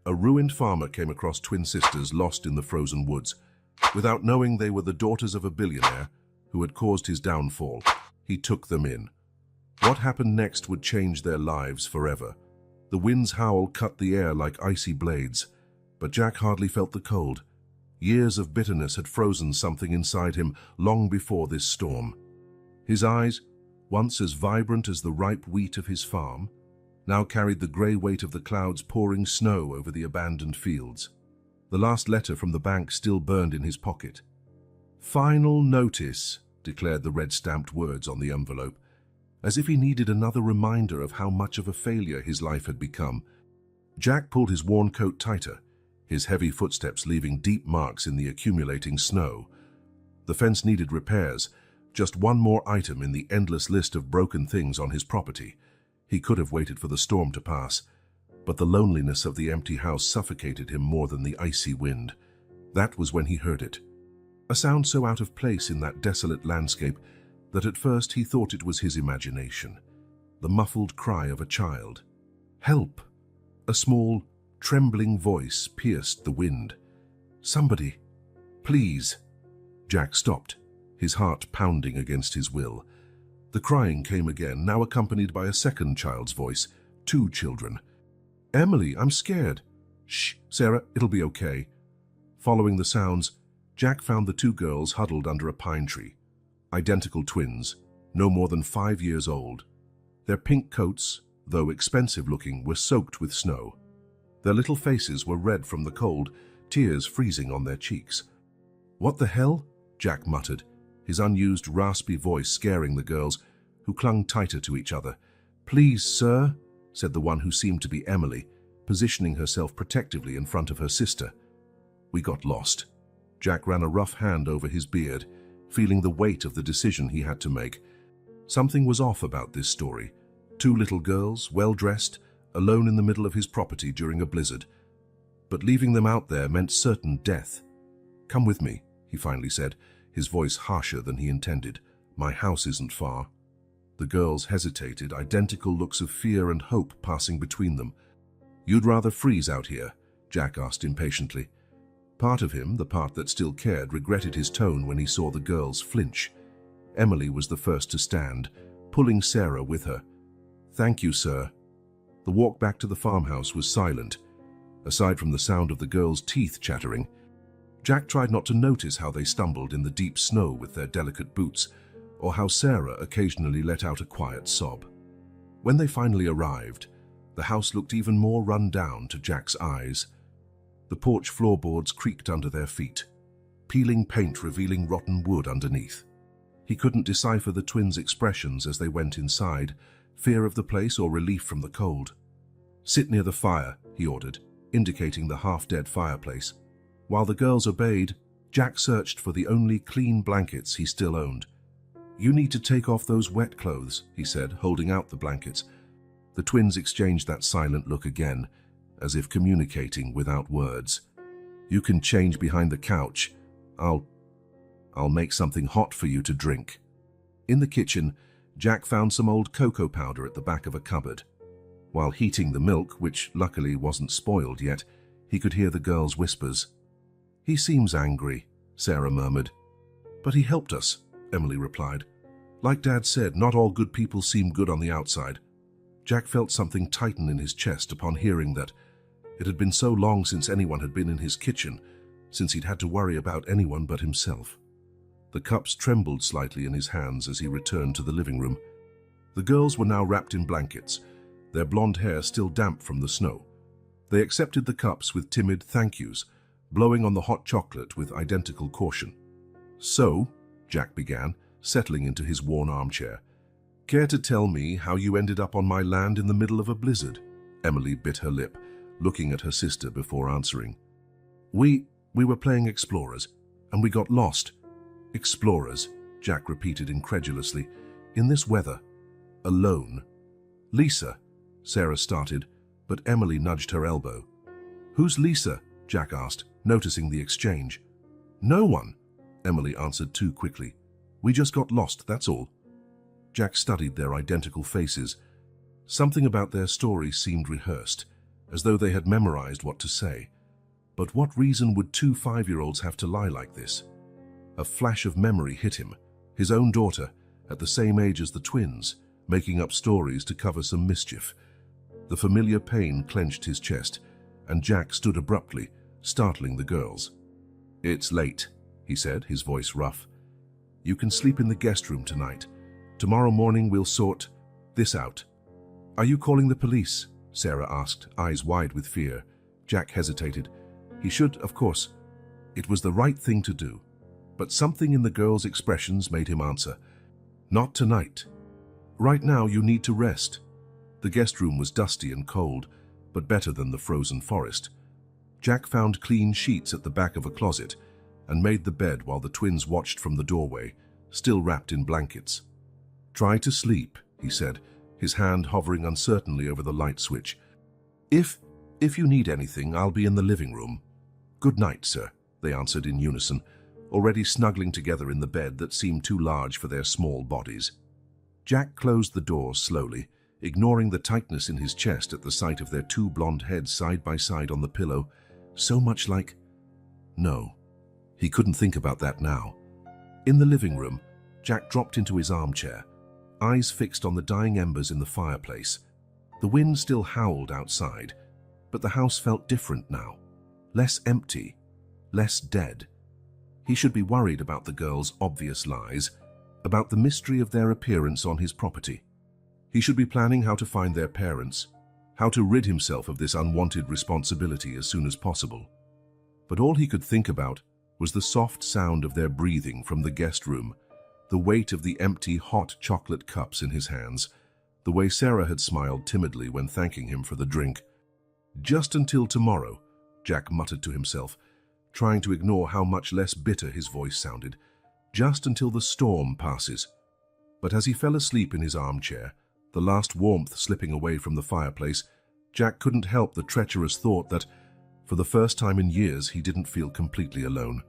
A ruined farmer came across twin sisters lost in the frozen woods. Without knowing they were the daughters of a billionaire who had caused his downfall, he took them in. What happened next would change their lives forever. The wind's howl cut the air like icy blades, but Jack hardly felt the cold. Years of bitterness had frozen something inside him long before this storm. His eyes, once as vibrant as the ripe wheat of his farm, now carried the grey weight of the clouds pouring snow over the abandoned fields. The last letter from the bank still burned in his pocket. "Final notice," declared the red-stamped words on the envelope, as if he needed another reminder of how much of a failure his life had become. Jack pulled his worn coat tighter, his heavy footsteps leaving deep marks in the accumulating snow. The fence needed repairs, just one more item in the endless list of broken things on his property. He could have waited for the storm to pass, but the loneliness of the empty house suffocated him more than the icy wind. That was when he heard it. A sound so out of place in that desolate landscape that at first he thought it was his imagination. The muffled cry of a child. "Help!" A small, trembling voice pierced the wind. "Somebody, please!" Jack stopped, his heart pounding against his will. The crying came again, now accompanied by a second child's voice. Two children. "Emily, I'm scared." "Shh, Sarah, it'll be okay." Following the sounds, Jack found the two girls huddled under a pine tree. Identical twins, no more than 5 years old. Their pink coats, though expensive-looking, were soaked with snow. Their little faces were red from the cold, tears freezing on their cheeks. "What the hell?" Jack muttered, his unused raspy voice scaring the girls, who clung tighter to each other. "Please, sir," said the one who seemed to be Emily, positioning herself protectively in front of her sister. "We got lost." Jack ran a rough hand over his beard, feeling the weight of the decision he had to make. Something was off about this story. Two little girls, well-dressed, alone in the middle of his property during a blizzard. But leaving them out there meant certain death. "Come with me," he finally said, his voice harsher than he intended. "My house isn't far." The girls hesitated, identical looks of fear and hope passing between them. "You'd rather freeze out here?" Jack asked impatiently. Part of him, the part that still cared, regretted his tone when he saw the girls flinch. Emily was the first to stand, pulling Sarah with her. "Thank you, sir." The walk back to the farmhouse was silent, aside from the sound of the girls' teeth chattering. Jack tried not to notice how they stumbled in the deep snow with their delicate boots, or how Sarah occasionally let out a quiet sob. When they finally arrived, the house looked even more run down to Jack's eyes. The porch floorboards creaked under their feet, peeling paint revealing rotten wood underneath. He couldn't decipher the twins' expressions as they went inside, fear of the place or relief from the cold. "Sit near the fire," he ordered, indicating the half-dead fireplace. While the girls obeyed, Jack searched for the only clean blankets he still owned. "You need to take off those wet clothes," he said, holding out the blankets. The twins exchanged that silent look again, as if communicating without words. "You can change behind the couch. I'll make something hot for you to drink." In the kitchen, Jack found some old cocoa powder at the back of a cupboard. While heating the milk, which luckily wasn't spoiled yet, he could hear the girls' whispers. "He seems angry," Sarah murmured. "But he helped us," Emily replied. "Like Dad said, not all good people seem good on the outside." Jack felt something tighten in his chest upon hearing that. It had been so long since anyone had been in his kitchen, since he'd had to worry about anyone but himself. The cups trembled slightly in his hands as he returned to the living room. The girls were now wrapped in blankets, their blonde hair still damp from the snow. They accepted the cups with timid thank yous, blowing on the hot chocolate with identical caution. "So," Jack began, settling into his worn armchair, "care to tell me how you ended up on my land in the middle of a blizzard?" Emily bit her lip, looking at her sister before answering. We were playing explorers, and we got lost." "Explorers," Jack repeated incredulously. "In this weather? Alone?" "Lisa," Sarah started, but Emily nudged her elbow. "Who's Lisa?" Jack asked, noticing the exchange. "No one," Emily answered too quickly. "We just got lost, that's all." Jack studied their identical faces. Something about their story seemed rehearsed, as though they had memorized what to say. But what reason would two 5-year-olds have to lie like this? A flash of memory hit him. His own daughter, at the same age as the twins, making up stories to cover some mischief. The familiar pain clenched his chest, and Jack stood abruptly, startling the girls. "It's late," he said, his voice rough. "You can sleep in the guest room tonight. Tomorrow morning we'll sort this out." "Are you calling the police?" Sarah asked, eyes wide with fear. Jack hesitated. He should, of course. It was the right thing to do. But something in the girls' expressions made him answer. "Not tonight. Right now you need to rest." The guest room was dusty and cold, but better than the frozen forest. Jack found clean sheets at the back of a closet and made the bed while the twins watched from the doorway, still wrapped in blankets. "Try to sleep," he said, his hand hovering uncertainly over the light switch. If you need anything, I'll be in the living room." "Good night, sir," they answered in unison, already snuggling together in the bed that seemed too large for their small bodies. Jack closed the door slowly, ignoring the tightness in his chest at the sight of their two blonde heads side by side on the pillow, so much like... No, he couldn't think about that now. In the living room, Jack dropped into his armchair, eyes fixed on the dying embers in the fireplace. The wind still howled outside, but the house felt different now. Less empty, less dead. He should be worried about the girls' obvious lies, about the mystery of their appearance on his property. He should be planning how to find their parents, how to rid himself of this unwanted responsibility as soon as possible. But all he could think about was the soft sound of their breathing from the guest room, the weight of the empty hot chocolate cups in his hands, the way Sarah had smiled timidly when thanking him for the drink. "Just until tomorrow," Jack muttered to himself, trying to ignore how much less bitter his voice sounded. "Just until the storm passes." But as he fell asleep in his armchair, the last warmth slipping away from the fireplace, Jack couldn't help the treacherous thought that, for the first time in years, he didn't feel completely alone.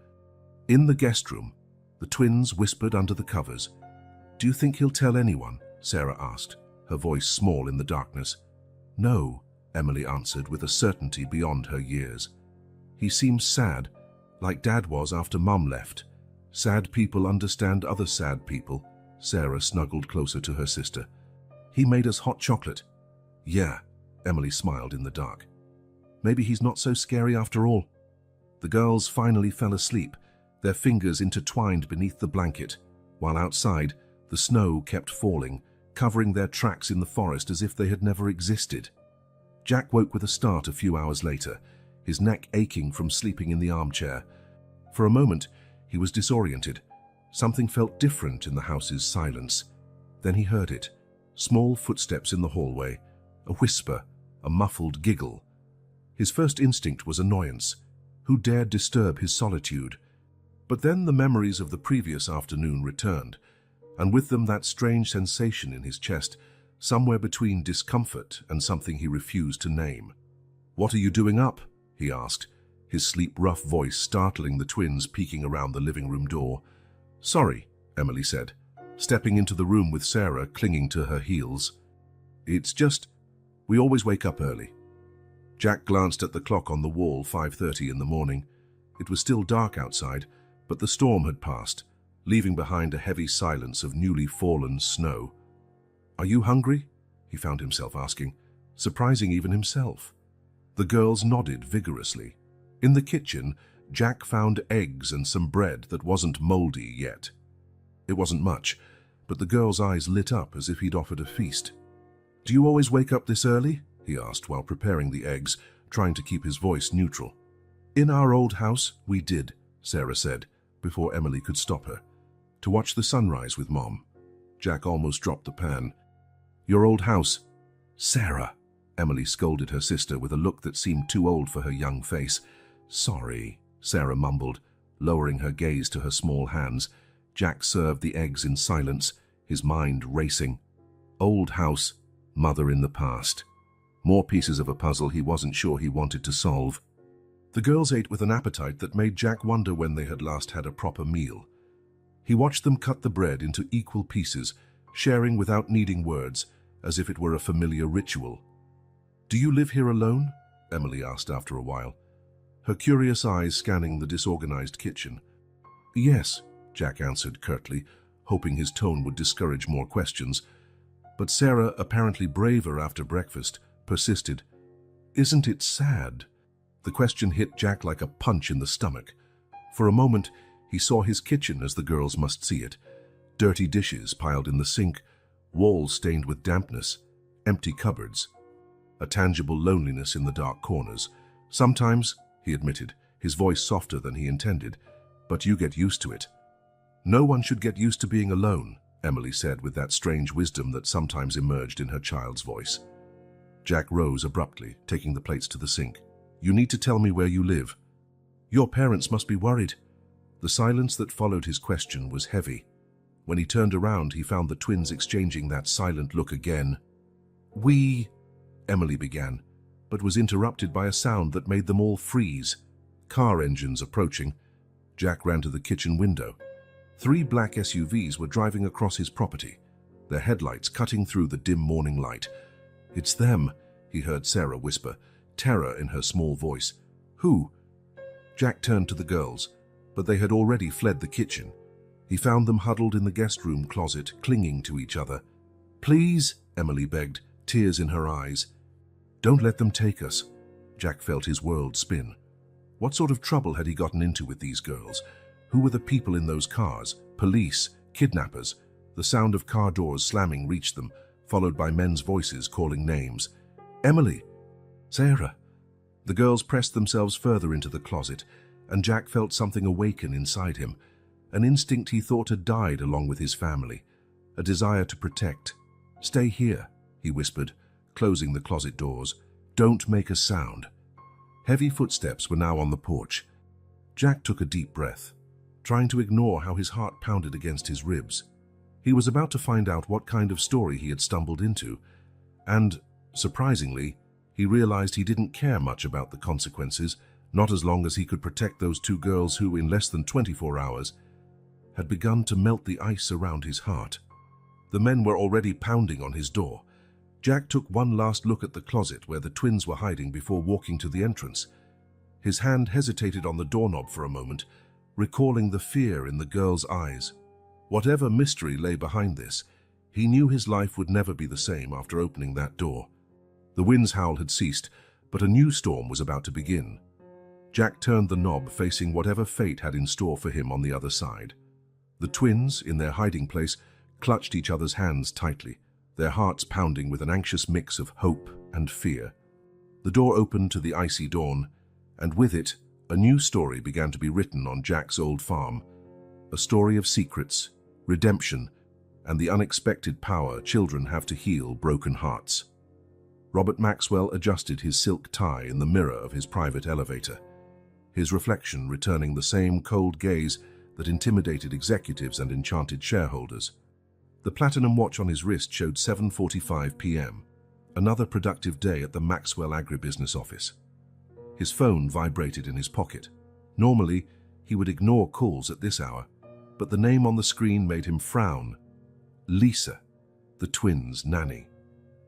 In the guest room, the twins whispered under the covers. "Do you think he'll tell anyone?" Sarah asked, her voice small in the darkness. "No," Emily answered with a certainty beyond her years. "He seems sad, like Dad was after Mum left. Sad people understand other sad people." Sarah snuggled closer to her sister. "He made us hot chocolate." "Yeah," Emily smiled in the dark. "Maybe he's not so scary after all." The girls finally fell asleep, their fingers intertwined beneath the blanket, while outside, the snow kept falling, covering their tracks in the forest as if they had never existed. Jack woke with a start a few hours later, his neck aching from sleeping in the armchair. For a moment, he was disoriented. Something felt different in the house's silence. Then he heard it. Small footsteps in the hallway, a whisper, a muffled giggle. His first instinct was annoyance. Who dared disturb his solitude? But then the memories of the previous afternoon returned, and with them that strange sensation in his chest, somewhere between discomfort and something he refused to name. "What are you doing up?" he asked, his sleep-rough voice startling the twins peeking around the living room door. "Sorry," Emily said, stepping into the room with Sarah clinging to her heels. "It's just, we always wake up early." Jack glanced at the clock on the wall, 5:30 in the morning. It was still dark outside, but the storm had passed, leaving behind a heavy silence of newly fallen snow. "Are you hungry?" he found himself asking, surprising even himself. The girls nodded vigorously. In the kitchen, Jack found eggs and some bread that wasn't moldy yet. It wasn't much, but the girls' eyes lit up as if he'd offered a feast. "Do you always wake up this early?" he asked while preparing the eggs, trying to keep his voice neutral. "In our old house, we did," Sarah said, before Emily could stop her. "To watch the sunrise with Mom." Jack almost dropped the pan. "Your old house?" "Sarah," Emily scolded her sister with a look that seemed too old for her young face. "Sorry," Sarah mumbled, lowering her gaze to her small hands. Jack served the eggs in silence, his mind racing. Old house, mother in the past. More pieces of a puzzle he wasn't sure he wanted to solve. The girls ate with an appetite that made Jack wonder when they had last had a proper meal. He watched them cut the bread into equal pieces, sharing without needing words, as if it were a familiar ritual. "Do you live here alone?" Emily asked after a while, her curious eyes scanning the disorganized kitchen. Yes, Jack answered curtly, hoping his tone would discourage more questions. But Sarah, apparently braver after breakfast, persisted. Isn't it sad? The question hit Jack like a punch in the stomach. For a moment, he saw his kitchen as the girls must see it. Dirty dishes piled in the sink, walls stained with dampness, empty cupboards. A tangible loneliness in the dark corners. Sometimes, he admitted, his voice softer than he intended, but you get used to it. No one should get used to being alone, Emily said with that strange wisdom that sometimes emerged in her child's voice. Jack rose abruptly, taking the plates to the sink. You need to tell me where you live. Your parents must be worried. The silence that followed his question was heavy. When he turned around, he found the twins exchanging that silent look again. Emily began, but was interrupted by a sound that made them all freeze. Car engines approaching. Jack ran to the kitchen window. 3 black SUVs were driving across his property, their headlights cutting through the dim morning light. It's them, he heard Sarah whisper, terror in her small voice. Who? Jack turned to the girls, but they had already fled the kitchen. He found them huddled in the guest room closet, clinging to each other. Please, Emily begged, tears in her eyes. Don't let them take us. Jack felt his world spin. What sort of trouble had he gotten into with these girls? Who were the people in those cars? Police? Kidnappers? The sound of car doors slamming reached them, followed by men's voices calling names. Emily! Sarah! The girls pressed themselves further into the closet, and Jack felt something awaken inside him, an instinct he thought had died along with his family, a desire to protect. Stay here, he whispered, closing the closet doors. Don't make a sound. Heavy footsteps were now on the porch. Jack took a deep breath, trying to ignore how his heart pounded against his ribs. He was about to find out what kind of story he had stumbled into, and, surprisingly, he realized he didn't care much about the consequences, not as long as he could protect those 2 girls who, in less than 24 hours, had begun to melt the ice around his heart. The men were already pounding on his door. Jack took one last look at the closet where the twins were hiding before walking to the entrance. His hand hesitated on the doorknob for a moment, recalling the fear in the girls' eyes. Whatever mystery lay behind this, he knew his life would never be the same after opening that door. The wind's howl had ceased, but a new storm was about to begin. Jack turned the knob, facing whatever fate had in store for him on the other side. The twins, in their hiding place, clutched each other's hands tightly, their hearts pounding with an anxious mix of hope and fear. The door opened to the icy dawn, and with it, a new story began to be written on Jack's old farm. A story of secrets, redemption, and the unexpected power children have to heal broken hearts. Robert Maxwell adjusted his silk tie in the mirror of his private elevator, his reflection returning the same cold gaze that intimidated executives and enchanted shareholders. The platinum watch on his wrist showed 7:45 p.m., another productive day at the Maxwell agribusiness office. His phone vibrated in his pocket. Normally, he would ignore calls at this hour, but the name on the screen made him frown. Lisa, the twins' nanny.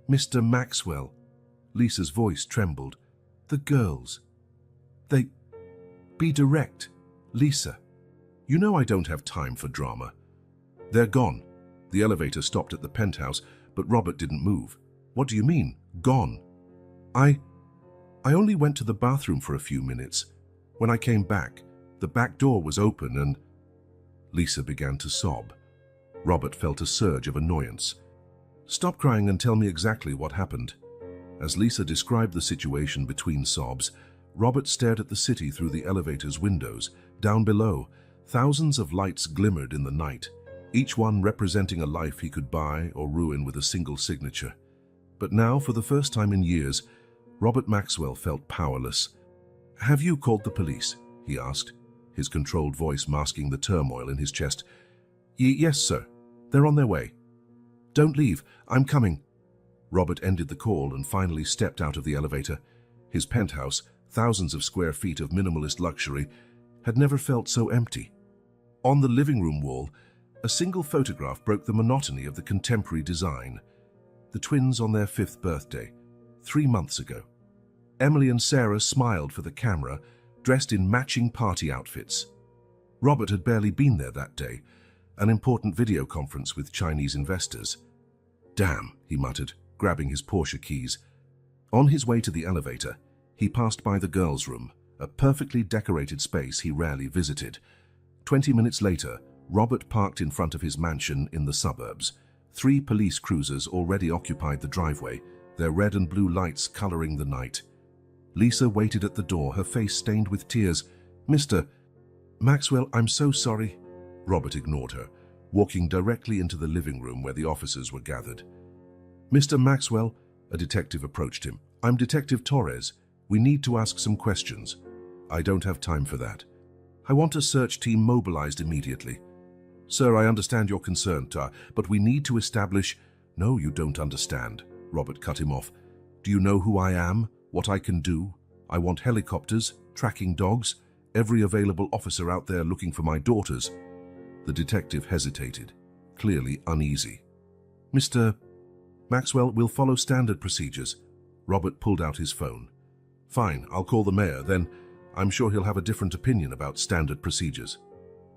Mr. Maxwell. Lisa's voice trembled. The girls. They... Be direct, Lisa. You know I don't have time for drama. They're gone. The elevator stopped at the penthouse, but Robert didn't move. What do you mean, gone? I only went to the bathroom for a few minutes. When I came back, the back door was open and... Lisa began to sob. Robert felt a surge of annoyance. Stop crying and tell me exactly what happened. As Lisa described the situation between sobs, Robert stared at the city through the elevator's windows. Down below, thousands of lights glimmered in the night, each one representing a life he could buy or ruin with a single signature. But now, for the first time in years, Robert Maxwell felt powerless. Have you called the police? He asked, his controlled voice masking the turmoil in his chest. Yes, sir. They're on their way. Don't leave. I'm coming. Robert ended the call and finally stepped out of the elevator. His penthouse, thousands of square feet of minimalist luxury, had never felt so empty. On the living room wall, a single photograph broke the monotony of the contemporary design. The twins on their 5th birthday, 3 months ago. Emily and Sarah smiled for the camera, dressed in matching party outfits. Robert had barely been there that day, an important video conference with Chinese investors. "Damn," he muttered, grabbing his Porsche keys. On his way to the elevator, he passed by the girls' room, a perfectly decorated space he rarely visited. 20 minutes later, Robert parked in front of his mansion in the suburbs. 3 police cruisers already occupied the driveway, their red and blue lights coloring the night. Lisa waited at the door, her face stained with tears. "Mr. Maxwell, I'm so sorry." Robert ignored her, walking directly into the living room where the officers were gathered. "Mr. Maxwell," a detective approached him. "I'm Detective Torres. We need to ask some questions." "I don't have time for that. I want a search team mobilized immediately." "Sir, I understand your concern, but we need to establish—" "No, you don't understand," Robert cut him off. "Do you know who I am? What I can do? I want helicopters, tracking dogs, every available officer out there looking for my daughters." The detective hesitated, clearly uneasy. "Mr. Maxwell, we'll follow standard procedures." Robert pulled out his phone. "Fine, I'll call the mayor, then I'm sure he'll have a different opinion about standard procedures."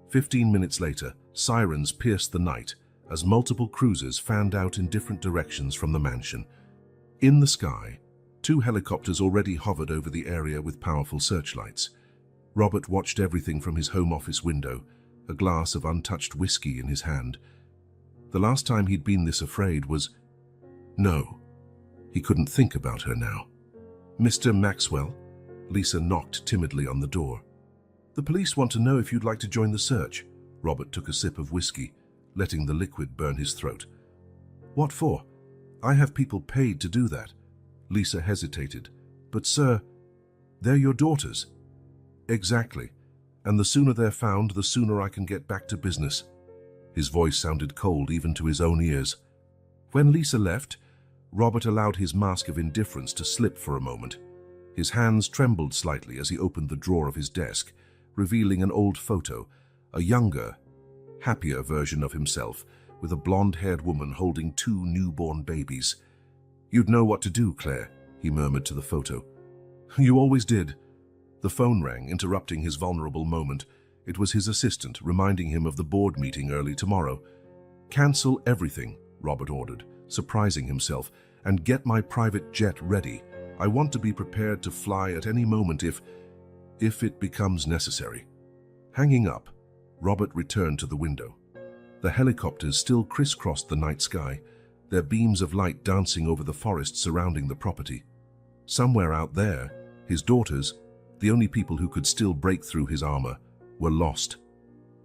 15 minutes later, sirens pierced the night as multiple cruisers fanned out in different directions from the mansion. In the sky, 2 helicopters already hovered over the area with powerful searchlights. Robert watched everything from his home office window, a glass of untouched whiskey in his hand. The last time he'd been this afraid was... No, he couldn't think about her now. "Mr. Maxwell?" Lisa knocked timidly on the door. "The police want to know if you'd like to join the search." Robert took a sip of whiskey, letting the liquid burn his throat. "What for? I have people paid to do that." Lisa hesitated. "But sir, they're your daughters." "Exactly. And the sooner they're found, the sooner I can get back to business." His voice sounded cold even to his own ears. When Lisa left, Robert allowed his mask of indifference to slip for a moment. His hands trembled slightly as he opened the drawer of his desk, revealing an old photo, a younger, happier version of himself, with a blonde-haired woman holding 2 newborn babies. "You'd know what to do, Claire," he murmured to the photo. "You always did." The phone rang, interrupting his vulnerable moment. It was his assistant, reminding him of the board meeting early tomorrow. "Cancel everything," Robert ordered, surprising himself, "and get my private jet ready. I want to be prepared to fly at any moment if it becomes necessary." Hanging up, Robert returned to the window. The helicopters still crisscrossed the night sky, their beams of light dancing over the forest surrounding the property. Somewhere out there, his daughters, the only people who could still break through his armor, were lost.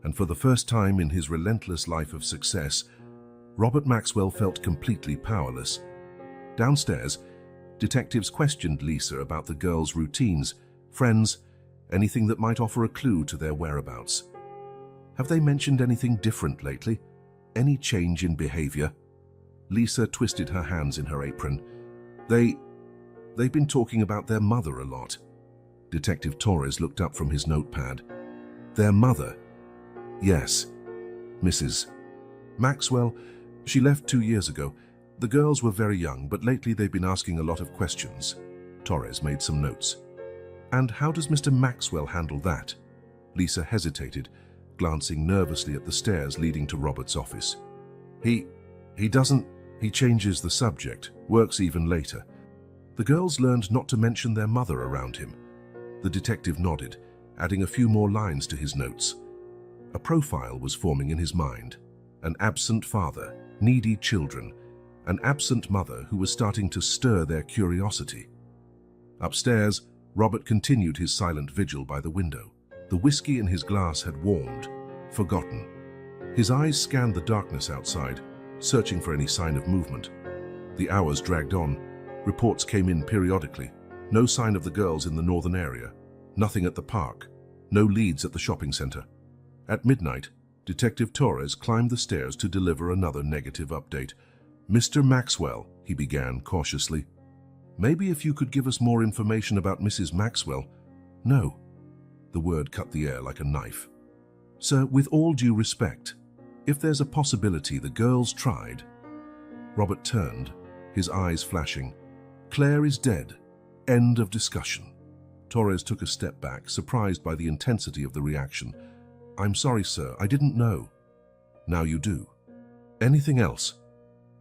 And for the first time in his relentless life of success, Robert Maxwell felt completely powerless. Downstairs, detectives questioned Lisa about the girls' routines, friends, anything that might offer a clue to their whereabouts. "Have they mentioned anything different lately? Any change in behavior?" Lisa twisted her hands in her apron. They've been talking about their mother a lot." Detective Torres looked up from his notepad. "Their mother?" "Yes, Mrs. Maxwell. She left 2 years ago. The girls were very young, but lately they've been asking a lot of questions." Torres made some notes. "And how does Mr. Maxwell handle that?" Lisa hesitated, glancing nervously at the stairs leading to Robert's office. He changes the subject, works even later. The girls learned not to mention their mother around him." The detective nodded, adding a few more lines to his notes. A profile was forming in his mind. An absent father, needy children, an absent mother who was starting to stir their curiosity. Upstairs, Robert continued his silent vigil by the window. The whiskey in his glass had warmed, forgotten. His eyes scanned the darkness outside, searching for any sign of movement. The hours dragged on. Reports came in periodically. No sign of the girls in the northern area. Nothing at the park. No leads at the shopping center. At midnight, Detective Torres climbed the stairs to deliver another negative update. "Mr. Maxwell," he began cautiously. "Maybe if you could give us more information about Mrs. Maxwell." "No." The word cut the air like a knife. "Sir, with all due respect, if there's a possibility the girls tried..." Robert turned, his eyes flashing. "Claire is dead. End of discussion. Torres took a step back, surprised by the intensity of the reaction. I'm sorry, sir, I didn't know. Now you do. Anything else?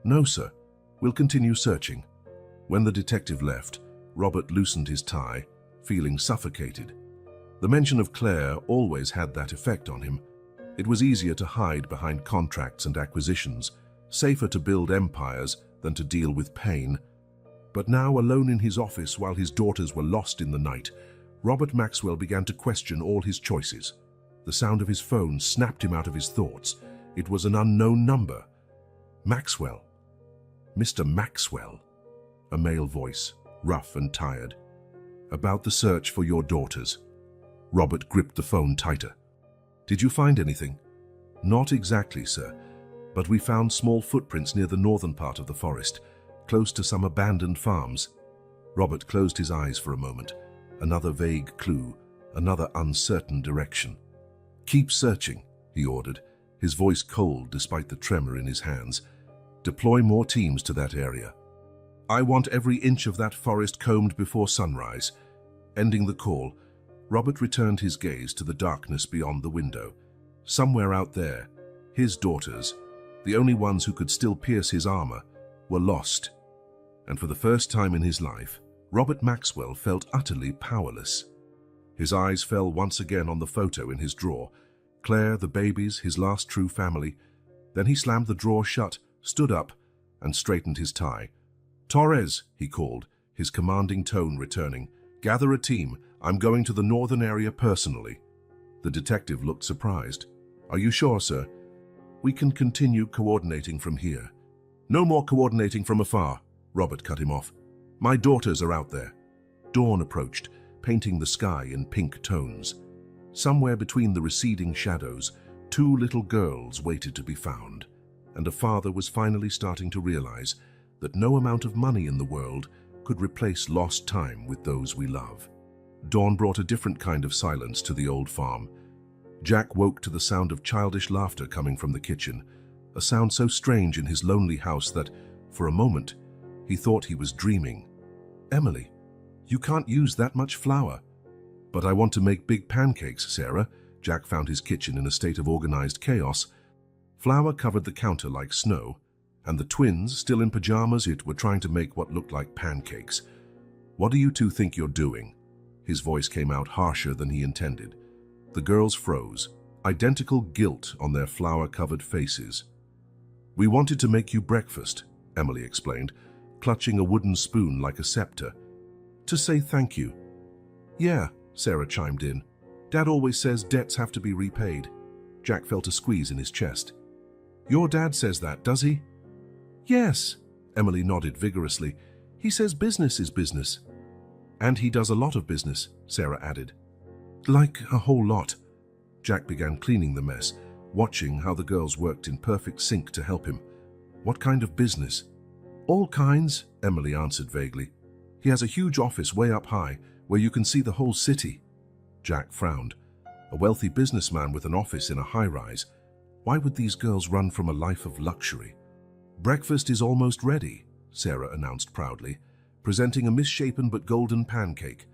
No, sir. We'll continue searching. When the detective left, Robert loosened his tie, feeling suffocated. The mention of Claire always had that effect on him. It was easier to hide behind contracts and acquisitions, safer to build empires than to deal with pain. But now, alone in his office while his daughters were lost in the night, Robert Maxwell began to question all his choices. The sound of his phone snapped him out of his thoughts. It was an unknown number. Maxwell. Mr. Maxwell. A male voice, rough and tired. About the search for your daughters. Robert gripped the phone tighter. Did you find anything? Not exactly, sir, but we found small footprints near the northern part of the forest, close to some abandoned farms. Robert closed his eyes for a moment. Another vague clue, another uncertain direction. Keep searching, he ordered, his voice cold despite the tremor in his hands. Deploy more teams to that area. I want every inch of that forest combed before sunrise. Ending the call, Robert returned his gaze to the darkness beyond the window. Somewhere out there, his daughters, the only ones who could still pierce his armor, were lost. And for the first time in his life, Robert Maxwell felt utterly powerless. His eyes fell once again on the photo in his drawer. Claire, the babies, his last true family. Then he slammed the drawer shut, stood up, and straightened his tie. Torres, he called, his commanding tone returning. Gather a team. I'm going to the northern area personally. The detective looked surprised. Are you sure, sir? We can continue coordinating from here. No more coordinating from afar, Robert cut him off. My daughters are out there. Dawn approached, painting the sky in pink tones. Somewhere between the receding shadows, two little girls waited to be found, and a father was finally starting to realize that no amount of money in the world could replace lost time with those we love. Dawn brought a different kind of silence to the old farm. Jack woke to the sound of childish laughter coming from the kitchen, a sound so strange in his lonely house that, for a moment, he thought he was dreaming. Emily, you can't use that much flour. But I want to make big pancakes, Sarah. Jack found his kitchen in a state of organized chaos. Flour covered the counter like snow, and the twins, still in pajamas, were trying to make what looked like pancakes. What do you two think you're doing? His voice came out harsher than he intended. The girls froze, identical guilt on their flour-covered faces. We wanted to make you breakfast, Emily explained, clutching a wooden spoon like a scepter. To say thank you. Yeah, Sarah chimed in. Dad always says debts have to be repaid. Jack felt a squeeze in his chest. Your dad says that, does he? Yes, Emily nodded vigorously. He says business is business. And he does a lot of business, Sarah added. Like a whole lot. Jack began cleaning the mess, watching how the girls worked in perfect sync to help him. What kind of business? All kinds, Emily answered vaguely. He has a huge office way up high, where you can see the whole city. Jack frowned. A wealthy businessman with an office in a high-rise. Why would these girls run from a life of luxury? Breakfast is almost ready, Sarah announced proudly, presenting a misshapen but golden pancake.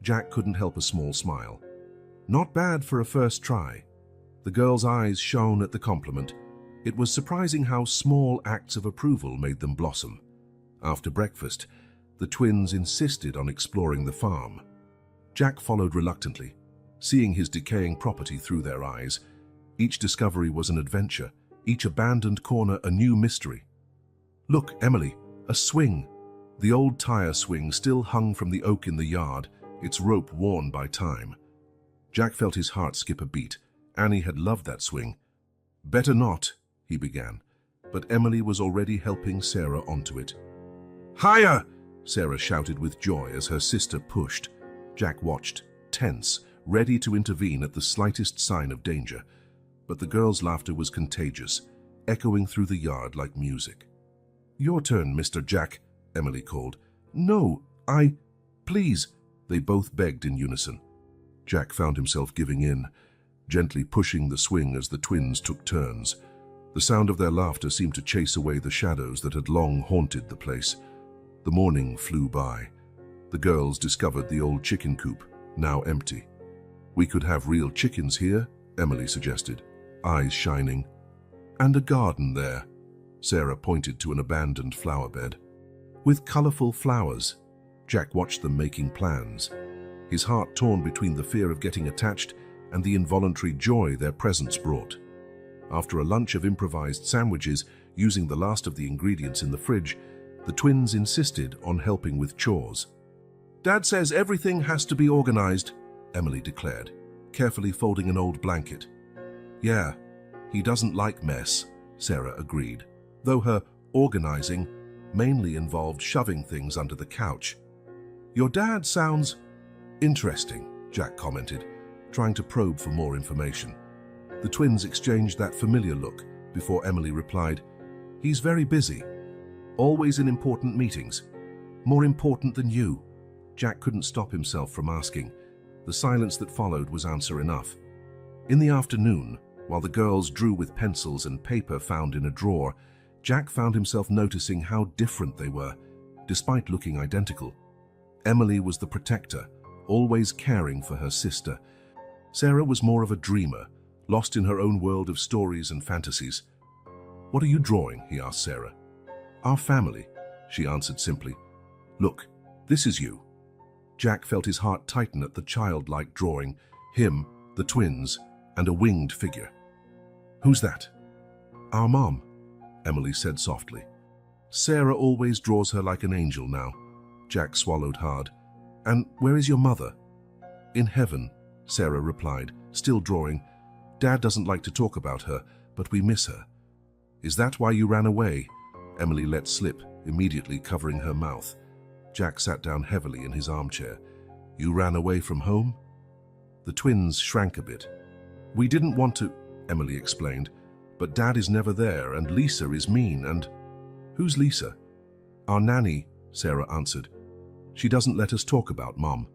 Jack couldn't help a small smile. Not bad for a first try. The girl's eyes shone at the compliment. It was surprising how small acts of approval made them blossom. After breakfast, the twins insisted on exploring the farm. Jack followed reluctantly, seeing his decaying property through their eyes. Each discovery was an adventure, each abandoned corner a new mystery. Look, Emily, a swing. The old tire swing still hung from the oak in the yard, its rope worn by time. Jack felt his heart skip a beat. Annie had loved that swing. Better not, he began, but Emily was already helping Sarah onto it. Higher! Sarah shouted with joy as her sister pushed. Jack watched, tense, ready to intervene at the slightest sign of danger. But the girls' laughter was contagious, echoing through the yard like music. Your turn, Mr. Jack, Emily called. No, please, they both begged in unison. Jack found himself giving in, gently pushing the swing as the twins took turns. The sound of their laughter seemed to chase away the shadows that had long haunted the place. The morning flew by. The girls discovered the old chicken coop, now empty. "We could have real chickens here," Emily suggested, eyes shining. "And a garden there." Sarah pointed to an abandoned flower bed. "With colorful flowers." Jack watched them making plans, his heart torn between the fear of getting attached and the involuntary joy their presence brought. After a lunch of improvised sandwiches using the last of the ingredients in the fridge, the twins insisted on helping with chores. "Dad says everything has to be organized," Emily declared, carefully folding an old blanket. "Yeah, he doesn't like mess," Sarah agreed, though her organizing mainly involved shoving things under the couch. "Your dad sounds interesting," Jack commented, trying to probe for more information. The twins exchanged that familiar look before Emily replied, "He's very busy, always in important meetings. More important than you." Jack couldn't stop himself from asking. The silence that followed was answer enough. In the afternoon, while the girls drew with pencils and paper found in a drawer, Jack found himself noticing how different they were, despite looking identical. Emily was the protector, always caring for her sister. Sarah was more of a dreamer, lost in her own world of stories and fantasies. "What are you drawing?" he asked Sarah. "Our family," she answered simply. "Look, this is you." Jack felt his heart tighten at the childlike drawing, him, the twins, and a winged figure. "Who's that?" "Our mom," Emily said softly. "Sarah always draws her like an angel now." Jack swallowed hard. "And where is your mother?" "In heaven," Sarah replied, still drawing. "Dad doesn't like to talk about her, but we miss her." "Is that why you ran away?" Emily let slip, immediately covering her mouth. Jack sat down heavily in his armchair. "You ran away from home?" The twins shrank a bit. "We didn't want to," Emily explained, "but Dad is never there, and Lisa is mean, and—" "Who's Lisa?" "Our nanny," Sarah answered. "She doesn't let us talk about Mom."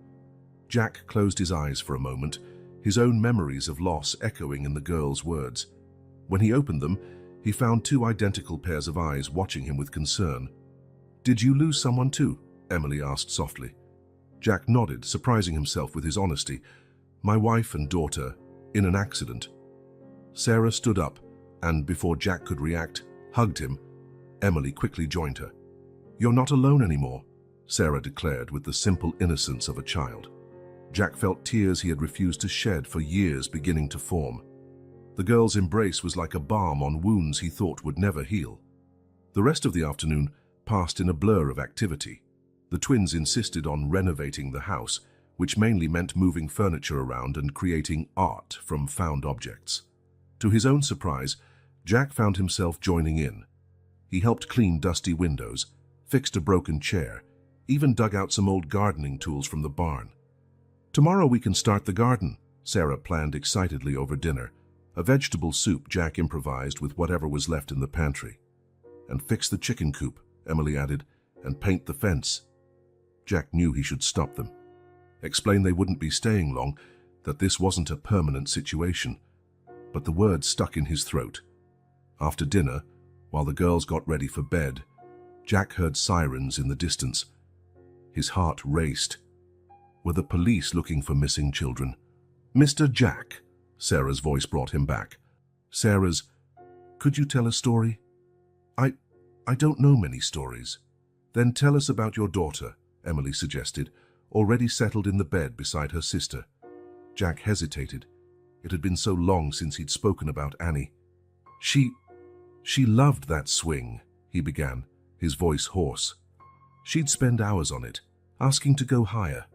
Jack closed his eyes for a moment, his own memories of loss echoing in the girl's words. When he opened them, he found two identical pairs of eyes watching him with concern. "Did you lose someone too?" Emily asked softly. Jack nodded, surprising himself with his honesty. "My wife and daughter, in an accident." Sarah stood up, and before Jack could react, hugged him. Emily quickly joined her. "You're not alone anymore," Sarah declared with the simple innocence of a child. Jack felt tears he had refused to shed for years beginning to form. The girl's embrace was like a balm on wounds he thought would never heal. The rest of the afternoon passed in a blur of activity. The twins insisted on renovating the house, which mainly meant moving furniture around and creating art from found objects. To his own surprise, Jack found himself joining in. He helped clean dusty windows, fixed a broken chair, even dug out some old gardening tools from the barn. "Tomorrow we can start the garden," Sarah planned excitedly over dinner. A vegetable soup Jack improvised with whatever was left in the pantry. "And fix the chicken coop," Emily added, "and paint the fence." Jack knew he should stop them. Explain they wouldn't be staying long, that this wasn't a permanent situation. But the words stuck in his throat. After dinner, while the girls got ready for bed, Jack heard sirens in the distance. His heart raced. Were the police looking for missing children? "Mr. Jack," Sarah's voice brought him back. Sarah's, "Could you tell a story?" I don't know many stories." "Then tell us about your daughter," Emily suggested, already settled in the bed beside her sister. Jack hesitated. It had been so long since he'd spoken about Annie. She loved that swing," he began, his voice hoarse. "She'd spend hours on it, asking to go higher."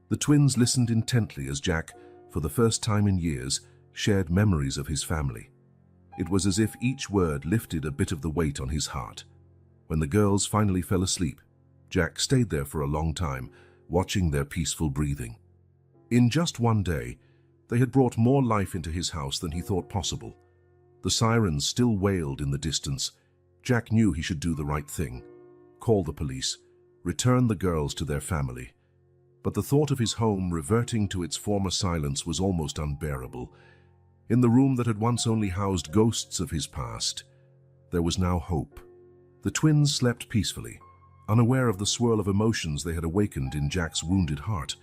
The twins listened intently as Jack, for the first time in years, shared memories of his family. It was as if each word lifted a bit of the weight on his heart. When the girls finally fell asleep, Jack stayed there for a long time, watching their peaceful breathing. In just one day, they had brought more life into his house than he thought possible. The sirens still wailed in the distance. Jack knew he should do the right thing. Call the police, return the girls to their family. But the thought of his home reverting to its former silence was almost unbearable. In the room that had once only housed ghosts of his past, there was now hope. The twins slept peacefully, unaware of the swirl of emotions they had awakened in Jack's wounded heart.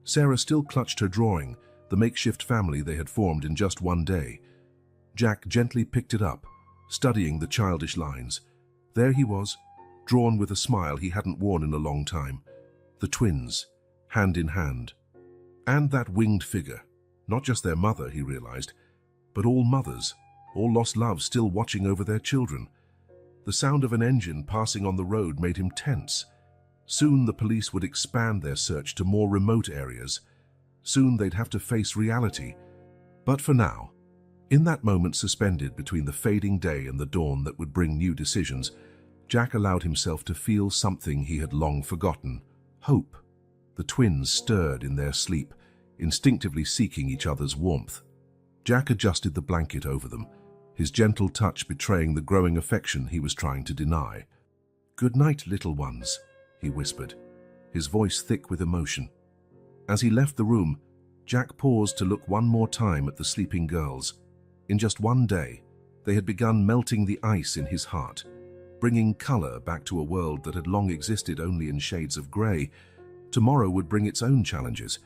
Sarah still clutched her drawing, the makeshift family they had formed in just one day. Jack gently picked it up, studying the childish lines. There he was, drawn with a smile he hadn't worn in a long time. The twins, hand in hand. And that winged figure, not just their mother, he realized, but all mothers, all lost loves still watching over their children. The sound of an engine passing on the road made him tense. Soon the police would expand their search to more remote areas. Soon they'd have to face reality. But for now, in that moment suspended between the fading day and the dawn that would bring new decisions, Jack allowed himself to feel something he had long forgotten: hope. The twins stirred in their sleep, instinctively seeking each other's warmth. Jack adjusted the blanket over them, his gentle touch betraying the growing affection he was trying to deny. "Good night, little ones," he whispered, his voice thick with emotion. As he left the room, Jack paused to look one more time at the sleeping girls. In just one day, they had begun melting the ice in his heart, bringing color back to a world that had long existed only in shades of gray. Tomorrow would bring its own challenges.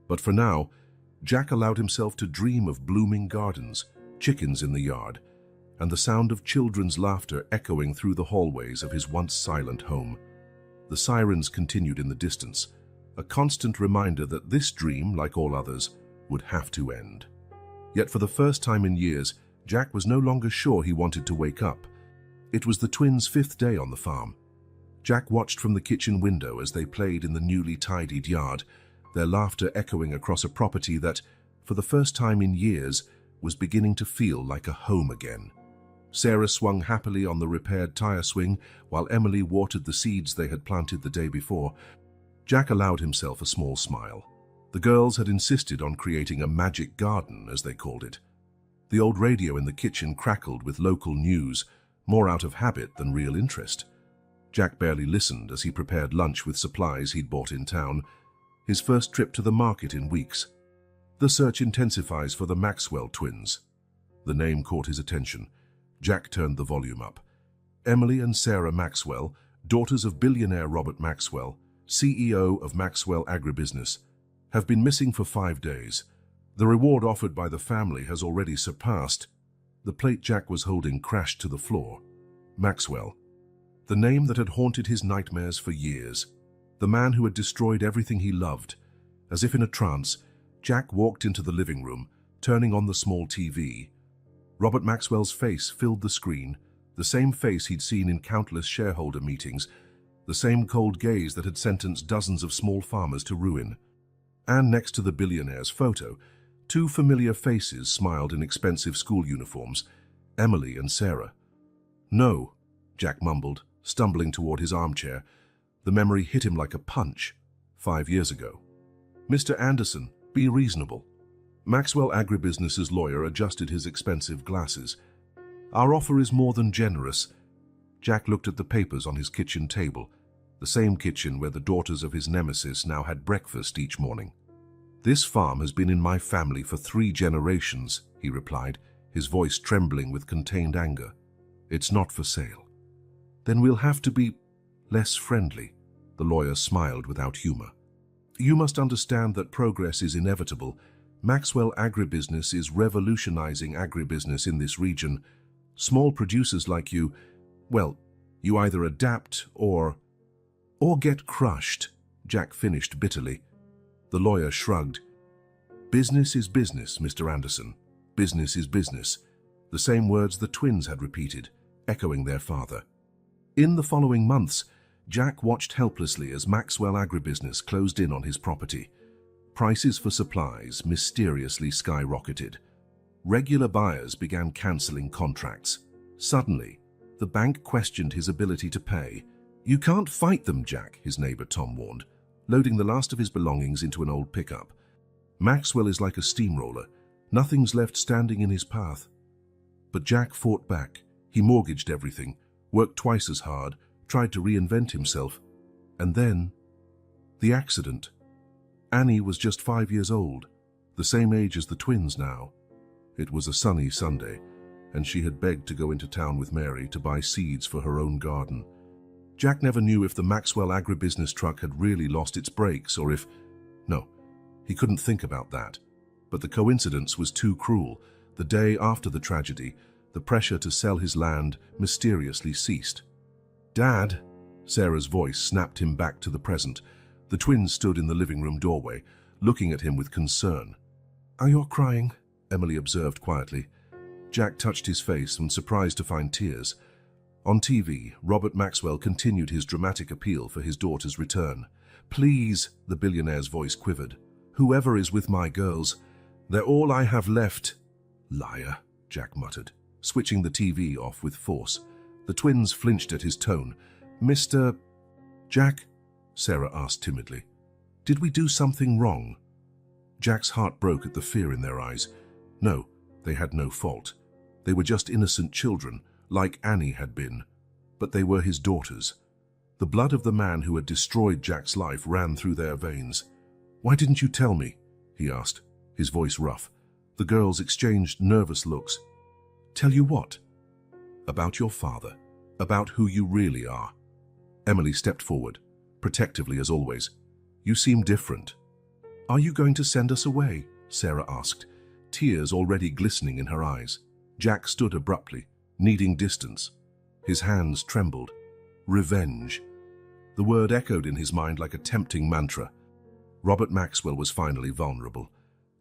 But for now, Jack allowed himself to dream of blooming gardens, chickens in the yard, and the sound of children's laughter echoing through the hallways of his once silent home. The sirens continued in the distance, a constant reminder that this dream, like all others, would have to end. Yet for the first time in years, Jack was no longer sure he wanted to wake up. It was the twins' 5th day on the farm. Jack watched from the kitchen window as they played in the newly tidied yard, their laughter echoing across a property that, for the first time in years, was beginning to feel like a home again. Sarah swung happily on the repaired tire swing, while Emily watered the seeds they had planted the day before. Jack allowed himself a small smile. The girls had insisted on creating a magic garden, as they called it. The old radio in the kitchen crackled with local news, more out of habit than real interest. Jack barely listened as he prepared lunch with supplies he'd bought in town, his first trip to the market in weeks. The search intensifies for the Maxwell twins. The name caught his attention. Jack turned the volume up. Emily and Sarah Maxwell, daughters of billionaire Robert Maxwell, CEO of Maxwell Agribusiness, have been missing for 5 days. The reward offered by the family has already surpassed. The plate Jack was holding crashed to the floor. Maxwell, the name that had haunted his nightmares for years. The man who had destroyed everything he loved. As if in a trance, Jack walked into the living room, turning on the small TV. Robert Maxwell's face filled the screen, the same face he'd seen in countless shareholder meetings, the same cold gaze that had sentenced dozens of small farmers to ruin. And next to the billionaire's photo, 2 familiar faces smiled in expensive school uniforms, Emily and Sarah. "No," Jack mumbled, stumbling toward his armchair. The memory hit him like a punch. 5 years ago. "Mr. Anderson, be reasonable." Maxwell Agribusiness's lawyer adjusted his expensive glasses. "Our offer is more than generous." Jack looked at the papers on his kitchen table, the same kitchen where the daughters of his nemesis now had breakfast each morning. "This farm has been in my family for 3 generations, he replied, his voice trembling with contained anger. "It's not for sale." "Then we'll have to be less friendly," the lawyer smiled without humor. "You must understand that progress is inevitable. Maxwell Agribusiness is revolutionizing agribusiness in this region. Small producers like you, well, you either adapt or get crushed," Jack finished bitterly. The lawyer shrugged. "Business is business, Mr. Anderson. Business is business." The same words the twins had repeated, echoing their father. In the following months, Jack watched helplessly as Maxwell Agribusiness closed in on his property. Prices for supplies mysteriously skyrocketed. Regular buyers began canceling contracts. Suddenly, the bank questioned his ability to pay. "You can't fight them, Jack," his neighbor Tom warned, loading the last of his belongings into an old pickup. "Maxwell is like a steamroller. Nothing's left standing in his path." But Jack fought back. He mortgaged everything, worked twice as hard, tried to reinvent himself. And then, the accident. Annie was just 5 years old, the same age as the twins now. It was a sunny Sunday, and she had begged to go into town with Mary to buy seeds for her own garden. Jack never knew if the Maxwell agribusiness truck had really lost its brakes or if... No, he couldn't think about that. But the coincidence was too cruel. The day after the tragedy, the pressure to sell his land mysteriously ceased. "Dad," Sarah's voice snapped him back to the present. The twins stood in the living room doorway, looking at him with concern. "Are you crying?" Emily observed quietly. Jack touched his face and surprised to find tears. On TV, Robert Maxwell continued his dramatic appeal for his daughter's return. "Please," the billionaire's voice quivered. "Whoever is with my girls, they're all I have left." "Liar," Jack muttered, switching the TV off with force. The twins flinched at his tone. "Mr. Jack?" Sarah asked timidly. "Did we do something wrong?" Jack's heart broke at the fear in their eyes. No, they had no fault. They were just innocent children, like Annie had been. But they were his daughters. The blood of the man who had destroyed Jack's life ran through their veins. "Why didn't you tell me?" he asked, his voice rough. The girls exchanged nervous looks. "Tell you what?" "About your father. About who you really are." Emily stepped forward, protectively as always. "You seem different." "Are you going to send us away?" Sarah asked, tears already glistening in her eyes. Jack stood abruptly, needing distance. His hands trembled. Revenge. The word echoed in his mind like a tempting mantra. Robert Maxwell was finally vulnerable.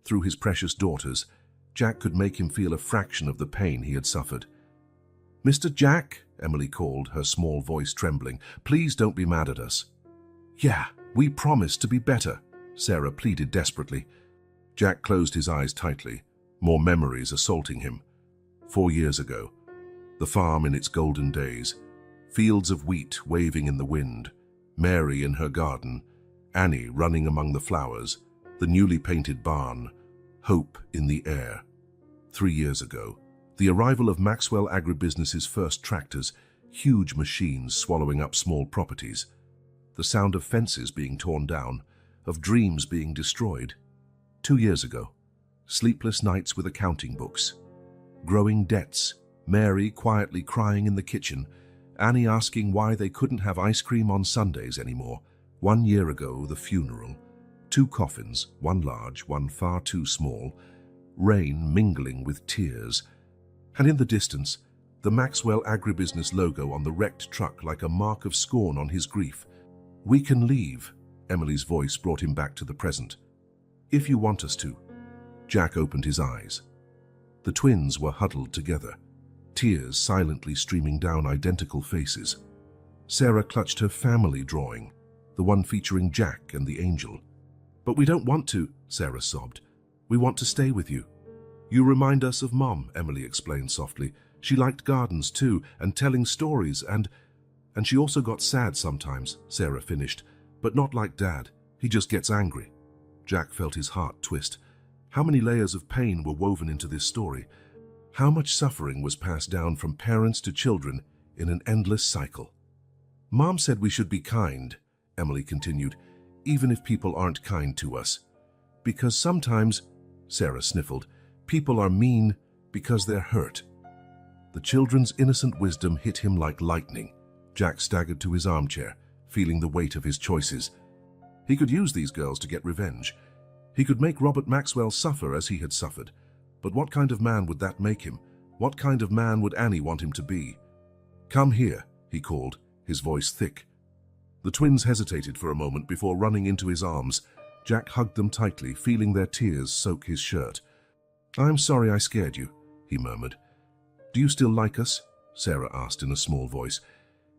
Through his precious daughters, Jack could make him feel a fraction of the pain he had suffered. "Mr. Jack," Emily called, her small voice trembling, "please don't be mad at us." "Yeah, we promised to be better," Sarah pleaded desperately. Jack closed his eyes tightly, more memories assaulting him. 4 years ago, the farm in its golden days, fields of wheat waving in the wind, Mary in her garden, Annie running among the flowers, the newly painted barn, hope in the air. 3 years ago, the arrival of Maxwell Agribusiness's first tractors, huge machines swallowing up small properties, the sound of fences being torn down, of dreams being destroyed. 2 years ago, sleepless nights with accounting books, growing debts, Mary quietly crying in the kitchen, Annie asking why they couldn't have ice cream on Sundays anymore. 1 year ago, the funeral, 2 coffins, one large, one far too small, rain mingling with tears, and in the distance, the Maxwell Agribusiness logo on the wrecked truck like a mark of scorn on his grief. "We can leave," Emily's voice brought him back to the present. "If you want us to." Jack opened his eyes. The twins were huddled together, tears silently streaming down identical faces. Sarah clutched her family drawing, the one featuring Jack and the angel. "But we don't want to," Sarah sobbed. "We want to stay with you." "You remind us of Mom," Emily explained softly. "She liked gardens too, and telling stories, and she also got sad sometimes," Sarah finished. "But not like Dad. He just gets angry." Jack felt his heart twist. How many layers of pain were woven into this story? How much suffering was passed down from parents to children in an endless cycle? "Mom said we should be kind," Emily continued, "even if people aren't kind to us. Because sometimes," Sarah sniffled, "people are mean because they're hurt." The children's innocent wisdom hit him like lightning. Jack staggered to his armchair, feeling the weight of his choices. He could use these girls to get revenge. He could make Robert Maxwell suffer as he had suffered. But what kind of man would that make him? What kind of man would Annie want him to be? "Come here," he called, his voice thick. The twins hesitated for a moment before running into his arms. Jack hugged them tightly, feeling their tears soak his shirt. "I'm sorry I scared you," he murmured. "Do you still like us?" Sarah asked in a small voice.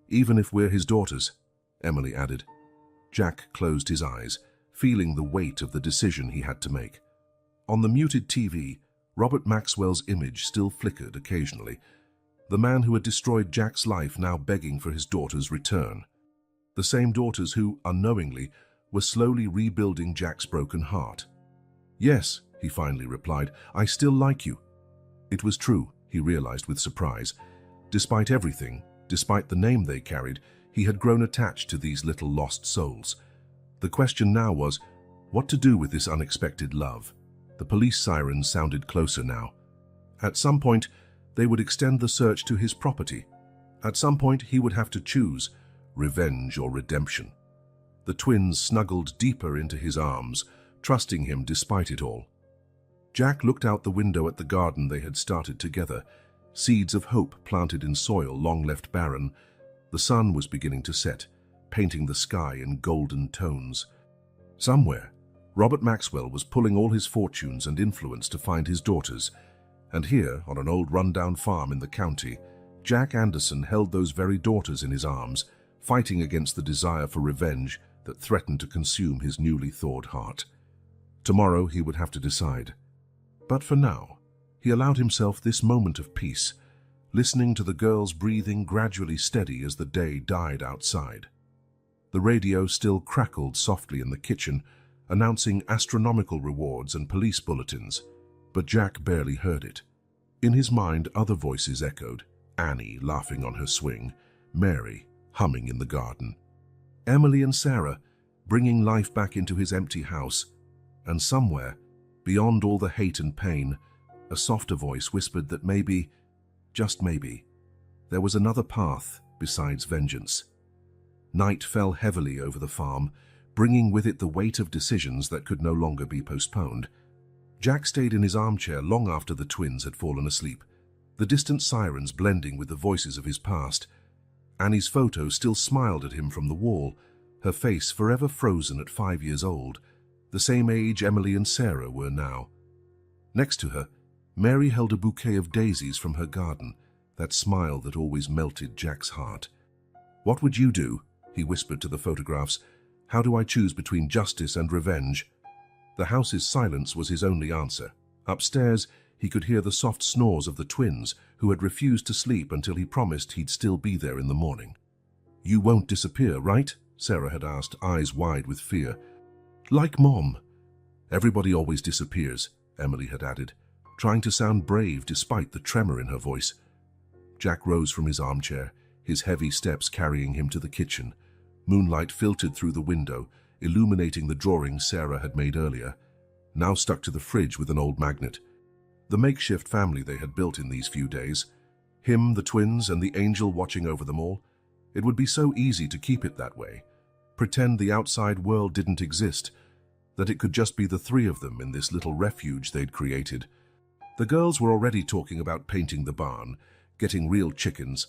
"Even if we're his daughters," Emily added. Jack closed his eyes, feeling the weight of the decision he had to make. On the muted TV, Robert Maxwell's image still flickered occasionally. The man who had destroyed Jack's life now begging for his daughter's return. The same daughters who, unknowingly, were slowly rebuilding Jack's broken heart. "Yes," he finally replied, "I still like you." It was true, he realized with surprise. Despite everything, despite the name they carried, he had grown attached to these little lost souls. The question now was, what to do with this unexpected love? The police sirens sounded closer now. At some point, they would extend the search to his property. At some point, he would have to choose, revenge or redemption. The twins snuggled deeper into his arms, trusting him despite it all. Jack looked out the window at the garden they had started together, seeds of hope planted in soil long left barren. The sun was beginning to set, painting the sky in golden tones. Somewhere, Robert Maxwell was pulling all his fortunes and influence to find his daughters, and here, on an old rundown farm in the county, Jack Anderson held those very daughters in his arms, fighting against the desire for revenge that threatened to consume his newly thawed heart. Tomorrow he would have to decide. But for now, he allowed himself this moment of peace, listening to the girls' breathing gradually steady as the day died outside. The radio still crackled softly in the kitchen, announcing astronomical rewards and police bulletins, but Jack barely heard it. In his mind, other voices echoed, Annie laughing on her swing, Mary humming in the garden, Emily and Sarah bringing life back into his empty house, and somewhere, beyond all the hate and pain, a softer voice whispered that maybe, just maybe, there was another path besides vengeance. Night fell heavily over the farm, bringing with it the weight of decisions that could no longer be postponed. Jack stayed in his armchair long after the twins had fallen asleep, the distant sirens blending with the voices of his past. Annie's photo still smiled at him from the wall, her face forever frozen at 5 years old, the same age Emily and Sarah were now. Next to her, Mary held a bouquet of daisies from her garden, that smile that always melted Jack's heart. "What would you do?" he whispered to the photographs. "How do I choose between justice and revenge?" The house's silence was his only answer. Upstairs, he could hear the soft snores of the twins, who had refused to sleep until he promised he'd still be there in the morning. "You won't disappear, right?" Sarah had asked, eyes wide with fear. "Like Mom." "Everybody always disappears," Emily had added, trying to sound brave despite the tremor in her voice. Jack rose from his armchair, his heavy steps carrying him to the kitchen. Moonlight filtered through the window, illuminating the drawings Sarah had made earlier, now stuck to the fridge with an old magnet. The makeshift family they had built in these few days, him, the twins, and the angel watching over them all. It would be so easy to keep it that way, pretend the outside world didn't exist, that it could just be the three of them in this little refuge they'd created. The girls were already talking about painting the barn, getting real chickens,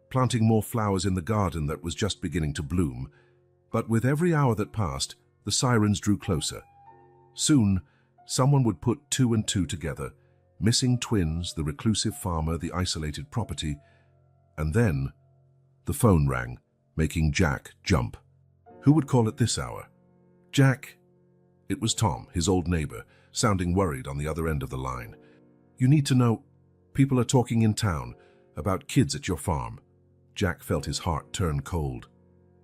planting more flowers in the garden that was just beginning to bloom. But with every hour that passed, the sirens drew closer. Soon, someone would put two and two together, missing twins, the reclusive farmer, the isolated property, and then the phone rang, making Jack jump. Who would call at this hour? "Jack." It was Tom, his old neighbor, sounding worried on the other end of the line. "You need to know, people are talking in town about kids at your farm." Jack felt his heart turn cold.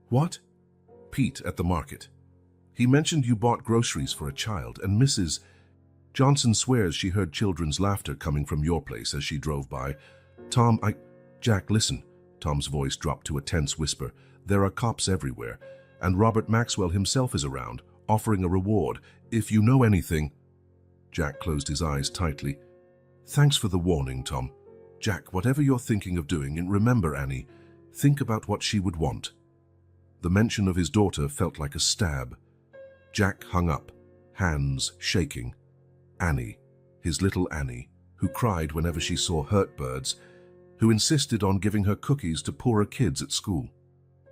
"What?" "Pete at the market. He mentioned you bought groceries for a child, and Mrs. Johnson swears she heard children's laughter coming from your place as she drove by. Tom, Jack, listen." Tom's voice dropped to a tense whisper. "There are cops everywhere, and Robert Maxwell himself is around, offering a reward. If you know anything—" Jack closed his eyes tightly. "Thanks for the warning, Tom. Jack, whatever you're thinking of doing, and remember Annie, think about what she would want." The mention of his daughter felt like a stab. Jack hung up, hands shaking. Annie, his little Annie, who cried whenever she saw hurt birds, who insisted on giving her cookies to poorer kids at school.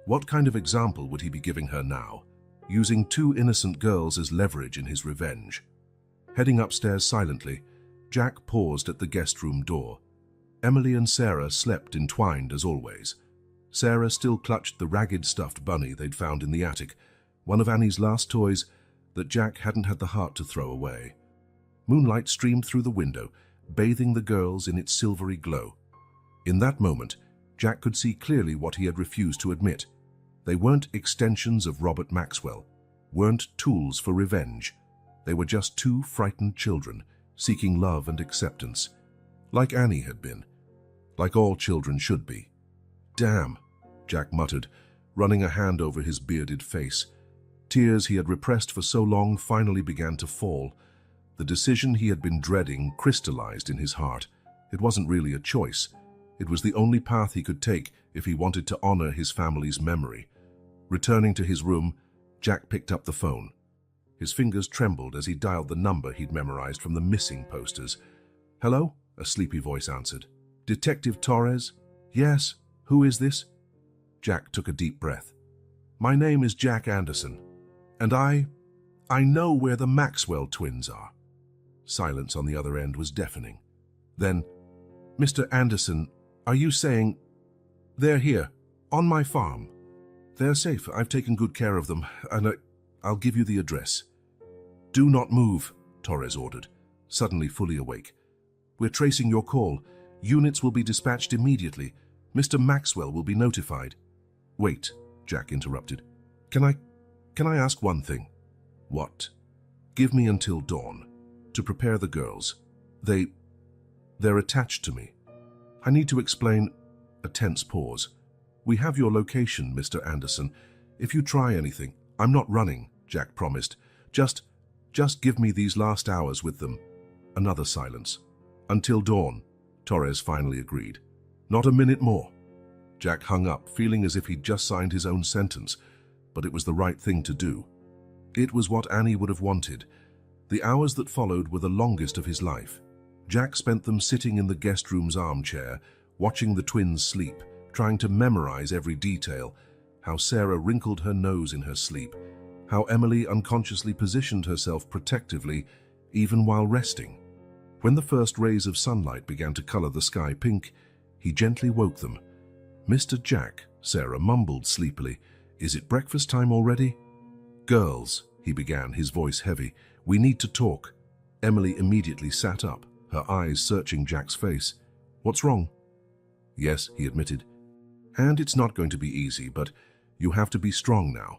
What kind of example would he be giving her now, using two innocent girls as leverage in his revenge? Heading upstairs silently, Jack paused at the guest room door. Emily and Sarah slept entwined as always. Sarah still clutched the ragged stuffed bunny they'd found in the attic, one of Annie's last toys that Jack hadn't had the heart to throw away. Moonlight streamed through the window, bathing the girls in its silvery glow. In that moment, Jack could see clearly what he had refused to admit. They weren't extensions of Robert Maxwell, weren't tools for revenge. They were just two frightened children, seeking love and acceptance, like Annie had been, like all children should be. "Damn," Jack muttered, running a hand over his bearded face. Tears he had repressed for so long finally began to fall. The decision he had been dreading crystallized in his heart. It wasn't really a choice. It was the only path he could take if he wanted to honor his family's memory. Returning to his room, Jack picked up the phone. His fingers trembled as he dialed the number he'd memorized from the missing posters. "Hello?" a sleepy voice answered. "Detective Torres?" "Yes. Who is this?" Jack took a deep breath. "My name is Jack Anderson, and I know where the Maxwell twins are." Silence on the other end was deafening. Then, "Mr. Anderson, are you saying—" "They're here, on my farm. They're safe. I've taken good care of them, and I'll give you the address." "Do not move," Torres ordered, suddenly fully awake. "We're tracing your call. Units will be dispatched immediately. Mr. Maxwell will be notified." "Wait," Jack interrupted. Can I ask one thing?" "What?" "Give me until dawn to prepare the girls. They're attached to me. I need to explain—" A tense pause. "We have your location, Mr. Anderson. If you try anything—" "I'm not running," Jack promised. Just give me these last hours with them." Another silence. "Until dawn," Torres finally agreed. "Not a minute more." Jack hung up, feeling as if he'd just signed his own sentence, but it was the right thing to do. It was what Annie would have wanted. The hours that followed were the longest of his life. Jack spent them sitting in the guest room's armchair, watching the twins sleep, trying to memorize every detail: how Sarah wrinkled her nose in her sleep, how Emily unconsciously positioned herself protectively, even while resting. When the first rays of sunlight began to color the sky pink, he gently woke them. "Mr. Jack," Sarah mumbled sleepily, "is it breakfast time already?" "Girls," he began, his voice heavy, "we need to talk." Emily immediately sat up, her eyes searching Jack's face. "What's wrong?" "Yes," he admitted. "And it's not going to be easy, but you have to be strong now."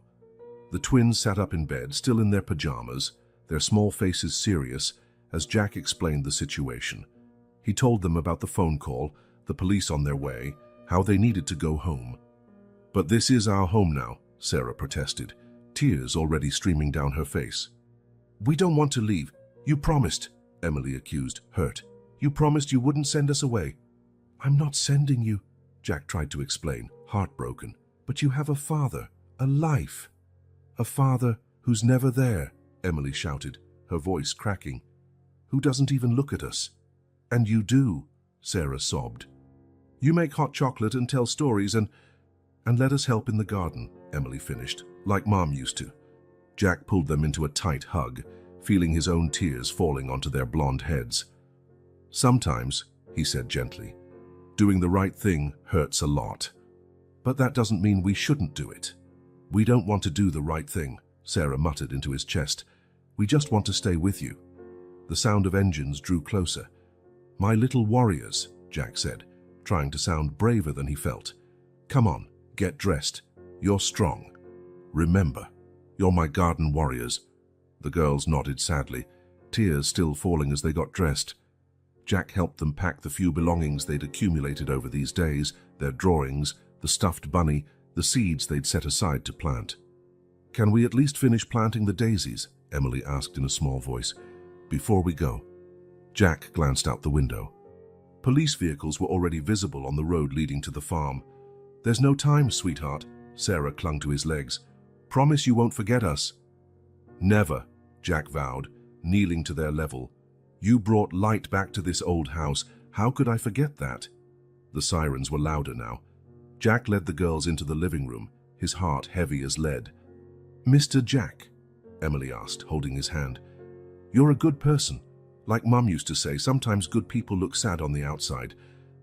The twins sat up in bed, still in their pajamas, their small faces serious, as Jack explained the situation. He told them about the phone call, the police on their way, how they needed to go home. "But this is our home now," Sarah protested, tears already streaming down her face. "We don't want to leave. You promised," Emily accused, hurt. "You promised you wouldn't send us away." "I'm not sending you," Jack tried to explain, heartbroken. "But you have a father, a life." "A father who's never there," Emily shouted, her voice cracking. "Who doesn't even look at us." "And you do," Sarah sobbed. "You make hot chocolate and tell stories and let us help in the garden," Emily finished, "like Mom used to." Jack pulled them into a tight hug, feeling his own tears falling onto their blonde heads. "Sometimes," he said gently, "doing the right thing hurts a lot. But that doesn't mean we shouldn't do it." "We don't want to do the right thing," Sarah muttered into his chest. "We just want to stay with you." The sound of engines drew closer. "My little warriors," Jack said, trying to sound braver than he felt. "Come on, get dressed. You're strong. Remember, you're my garden warriors." The girls nodded sadly, tears still falling as they got dressed. Jack helped them pack the few belongings they'd accumulated over these days, their drawings, the stuffed bunny, the seeds they'd set aside to plant. "Can we at least finish planting the daisies?" Emily asked in a small voice. "Before we go." Jack glanced out the window. Police vehicles were already visible on the road leading to the farm. "There's no time, sweetheart." Sarah clung to his legs. "Promise you won't forget us." "Never," Jack vowed, kneeling to their level. "You brought light back to this old house. How could I forget that?" The sirens were louder now. Jack led the girls into the living room, his heart heavy as lead. "Mr. Jack," Emily asked, holding his hand, "you're a good person. Like Mum used to say, sometimes good people look sad on the outside,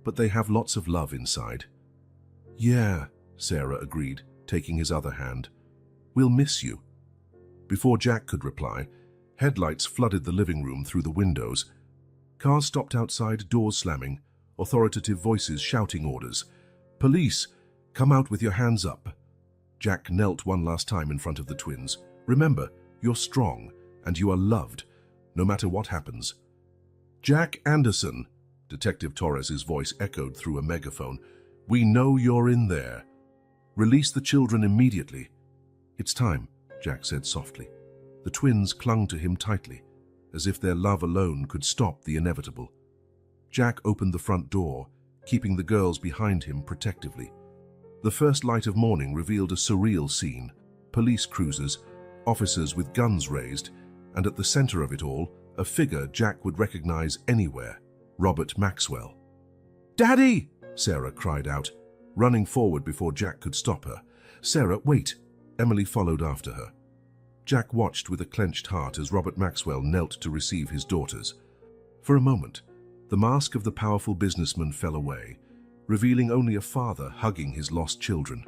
but they have lots of love inside." "Yeah," Sarah agreed, taking his other hand. "We'll miss you." Before Jack could reply, headlights flooded the living room through the windows. Cars stopped outside, doors slamming, authoritative voices shouting orders. "Police, come out with your hands up." Jack knelt one last time in front of the twins. "Remember, you're strong, and you are loved, no matter what happens." "Jack Anderson," Detective Torres's voice echoed through a megaphone, "we know you're in there. Release the children immediately." "It's time," Jack said softly. The twins clung to him tightly, as if their love alone could stop the inevitable. Jack opened the front door, keeping the girls behind him protectively. The first light of morning revealed a surreal scene. Police cruisers, officers with guns raised, and at the center of it all, a figure Jack would recognize anywhere, Robert Maxwell. "Daddy!" Sarah cried out, running forward before Jack could stop her. "Sarah, wait!" Emily followed after her. Jack watched with a clenched heart as Robert Maxwell knelt to receive his daughters. For a moment, the mask of the powerful businessman fell away, revealing only a father hugging his lost children.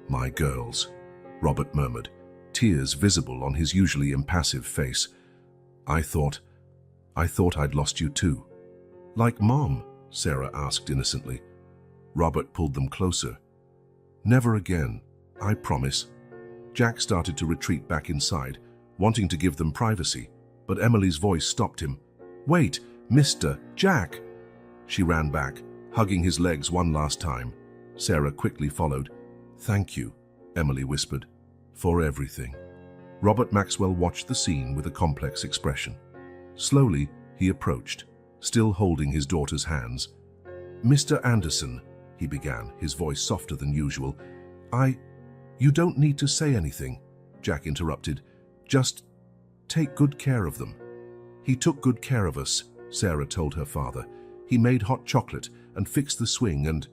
"My girls," Robert murmured, tears visible on his usually impassive face. I thought I'd lost you too." "Like Mom?" Sarah asked innocently. Robert pulled them closer. "Never again, I promise." Jack started to retreat back inside, wanting to give them privacy, but Emily's voice stopped him. "Wait, Mr. Jack!" She ran back, hugging his legs one last time. Sarah quickly followed. "Thank you," Emily whispered, "for everything." Robert Maxwell watched the scene with a complex expression. Slowly, he approached, still holding his daughter's hands. "Mr. Anderson," he began, his voice softer than usual. "You don't need to say anything," Jack interrupted. "Just take good care of them." "He took good care of us," Sarah told her father. "He made hot chocolate and fixed the swing and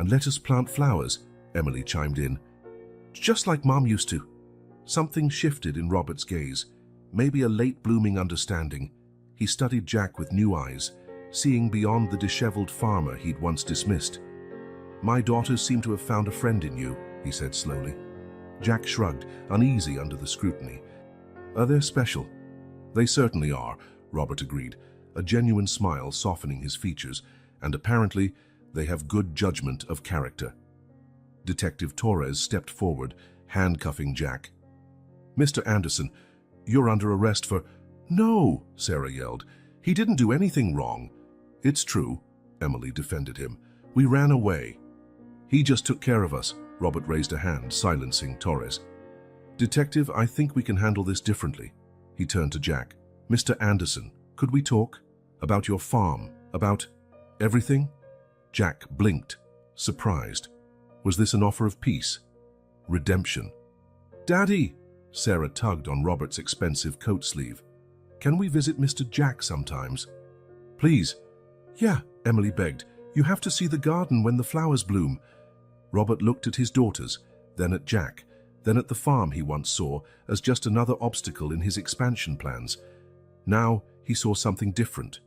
let us plant flowers," Emily chimed in. "Just like Mom used to." Something shifted in Robert's gaze, maybe a late-blooming understanding. He studied Jack with new eyes, seeing beyond the disheveled farmer he'd once dismissed. "My daughters seem to have found a friend in you," he said slowly. Jack shrugged, uneasy under the scrutiny. "They're special." "They certainly are," Robert agreed, a genuine smile softening his features, "and apparently they have good judgment of character." Detective Torres stepped forward, handcuffing Jack. "Mr. Anderson, you're under arrest for—" "No," Sarah yelled. "He didn't do anything wrong." "It's true," Emily defended him. "We ran away." "He just took care of us." Robert raised a hand, silencing Torres. "Detective, I think we can handle this differently." He turned to Jack. "Mr. Anderson, could we talk? About your farm? About everything?" Jack blinked, surprised. Was this an offer of peace? Redemption? "Daddy!" Sarah tugged on Robert's expensive coat sleeve. "Can we visit Mr. Jack sometimes?" "Please." "Yeah," Emily begged. "You have to see the garden when the flowers bloom." Robert looked at his daughters, then at Jack, then at the farm he once saw as just another obstacle in his expansion plans. Now he saw something different,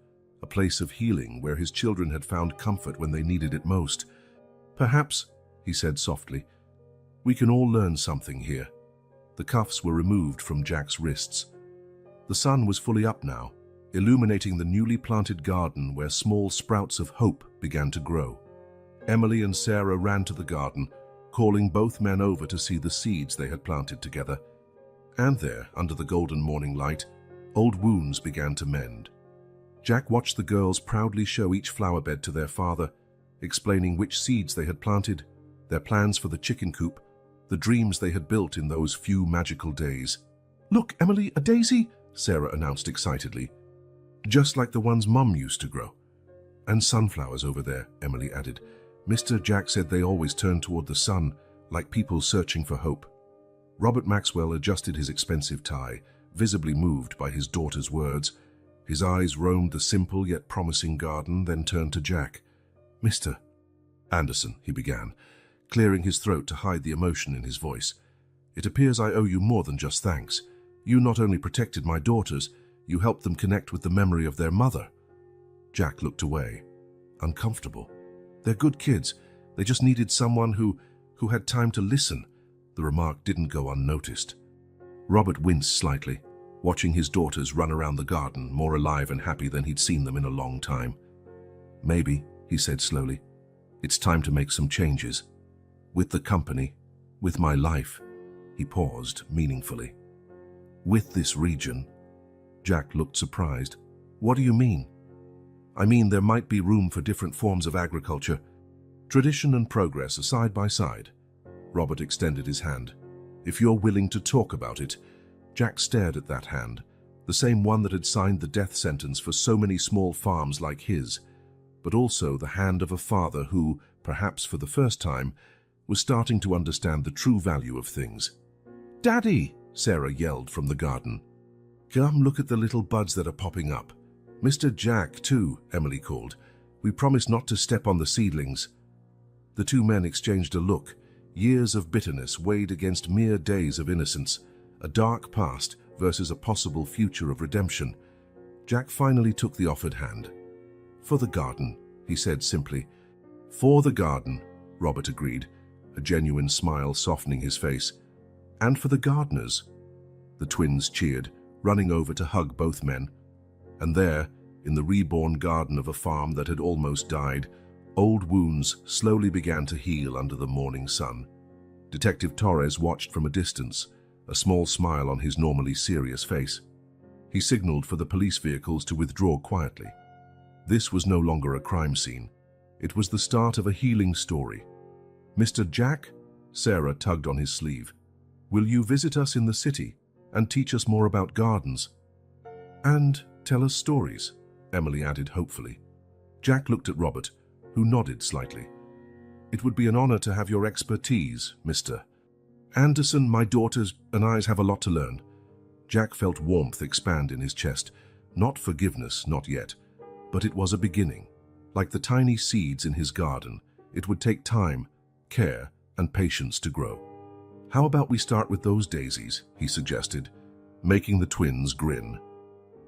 a place of healing where his children had found comfort when they needed it most. "Perhaps," he said softly, "we can all learn something here." The cuffs were removed from Jack's wrists. The sun was fully up now, illuminating the newly planted garden where small sprouts of hope began to grow. Emily and Sarah ran to the garden, calling both men over to see the seeds they had planted together. And there, under the golden morning light, old wounds began to mend. Jack watched the girls proudly show each flower bed to their father, explaining which seeds they had planted, their plans for the chicken coop, the dreams they had built in those few magical days. "Look, Emily, a daisy!" Sarah announced excitedly. "Just like the ones Mum used to grow." "And sunflowers over there," Emily added. "Mr. Jack said they always turn toward the sun, like people searching for hope." Robert Maxwell adjusted his expensive tie, visibly moved by his daughter's words. His eyes roamed the simple yet promising garden, then turned to Jack. "Mr. Anderson," he began, clearing his throat to hide the emotion in his voice. "It appears I owe you more than just thanks. You not only protected my daughters, you helped them connect with the memory of their mother." Jack looked away, uncomfortable. "They're good kids. They just needed someone who had time to listen." The remark didn't go unnoticed. Robert winced slightly, watching his daughters run around the garden, more alive and happy than he'd seen them in a long time. "Maybe," he said slowly, "it's time to make some changes. With the company, with my life." He paused meaningfully. "With this region." Jack looked surprised. "What do you mean?" "I mean there might be room for different forms of agriculture. Tradition and progress are side by side." Robert extended his hand. "If you're willing to talk about it." Jack stared at that hand, the same one that had signed the death sentence for so many small farms like his, but also the hand of a father who, perhaps for the first time, was starting to understand the true value of things. "Daddy!" Sarah yelled from the garden. "Come look at the little buds that are popping up." "Mr. Jack, too," Emily called. "We promised not to step on the seedlings." The two men exchanged a look. Years of bitterness weighed against mere days of innocence, a dark past versus a possible future of redemption. Jack finally took the offered hand. "For the garden," he said simply. "For the garden," Robert agreed, a genuine smile softening his face. "And for the gardeners." The twins cheered, running over to hug both men. And there, in the reborn garden of a farm that had almost died, old wounds slowly began to heal under the morning sun. Detective Torres watched from a distance, a small smile on his normally serious face. He signaled for the police vehicles to withdraw quietly. This was no longer a crime scene. It was the start of a healing story. "Mr. Jack?" Sarah tugged on his sleeve. "Will you visit us in the city and teach us more about gardens?" "And tell us stories," Emily added hopefully. Jack looked at Robert, who nodded slightly. "It would be an honor to have your expertise, Mr. Anderson. My daughters and I have a lot to learn." Jack felt warmth expand in his chest. Not forgiveness, not yet. But it was a beginning. Like the tiny seeds in his garden, it would take time, care, and patience to grow. "How about we start with those daisies," he suggested, making the twins grin.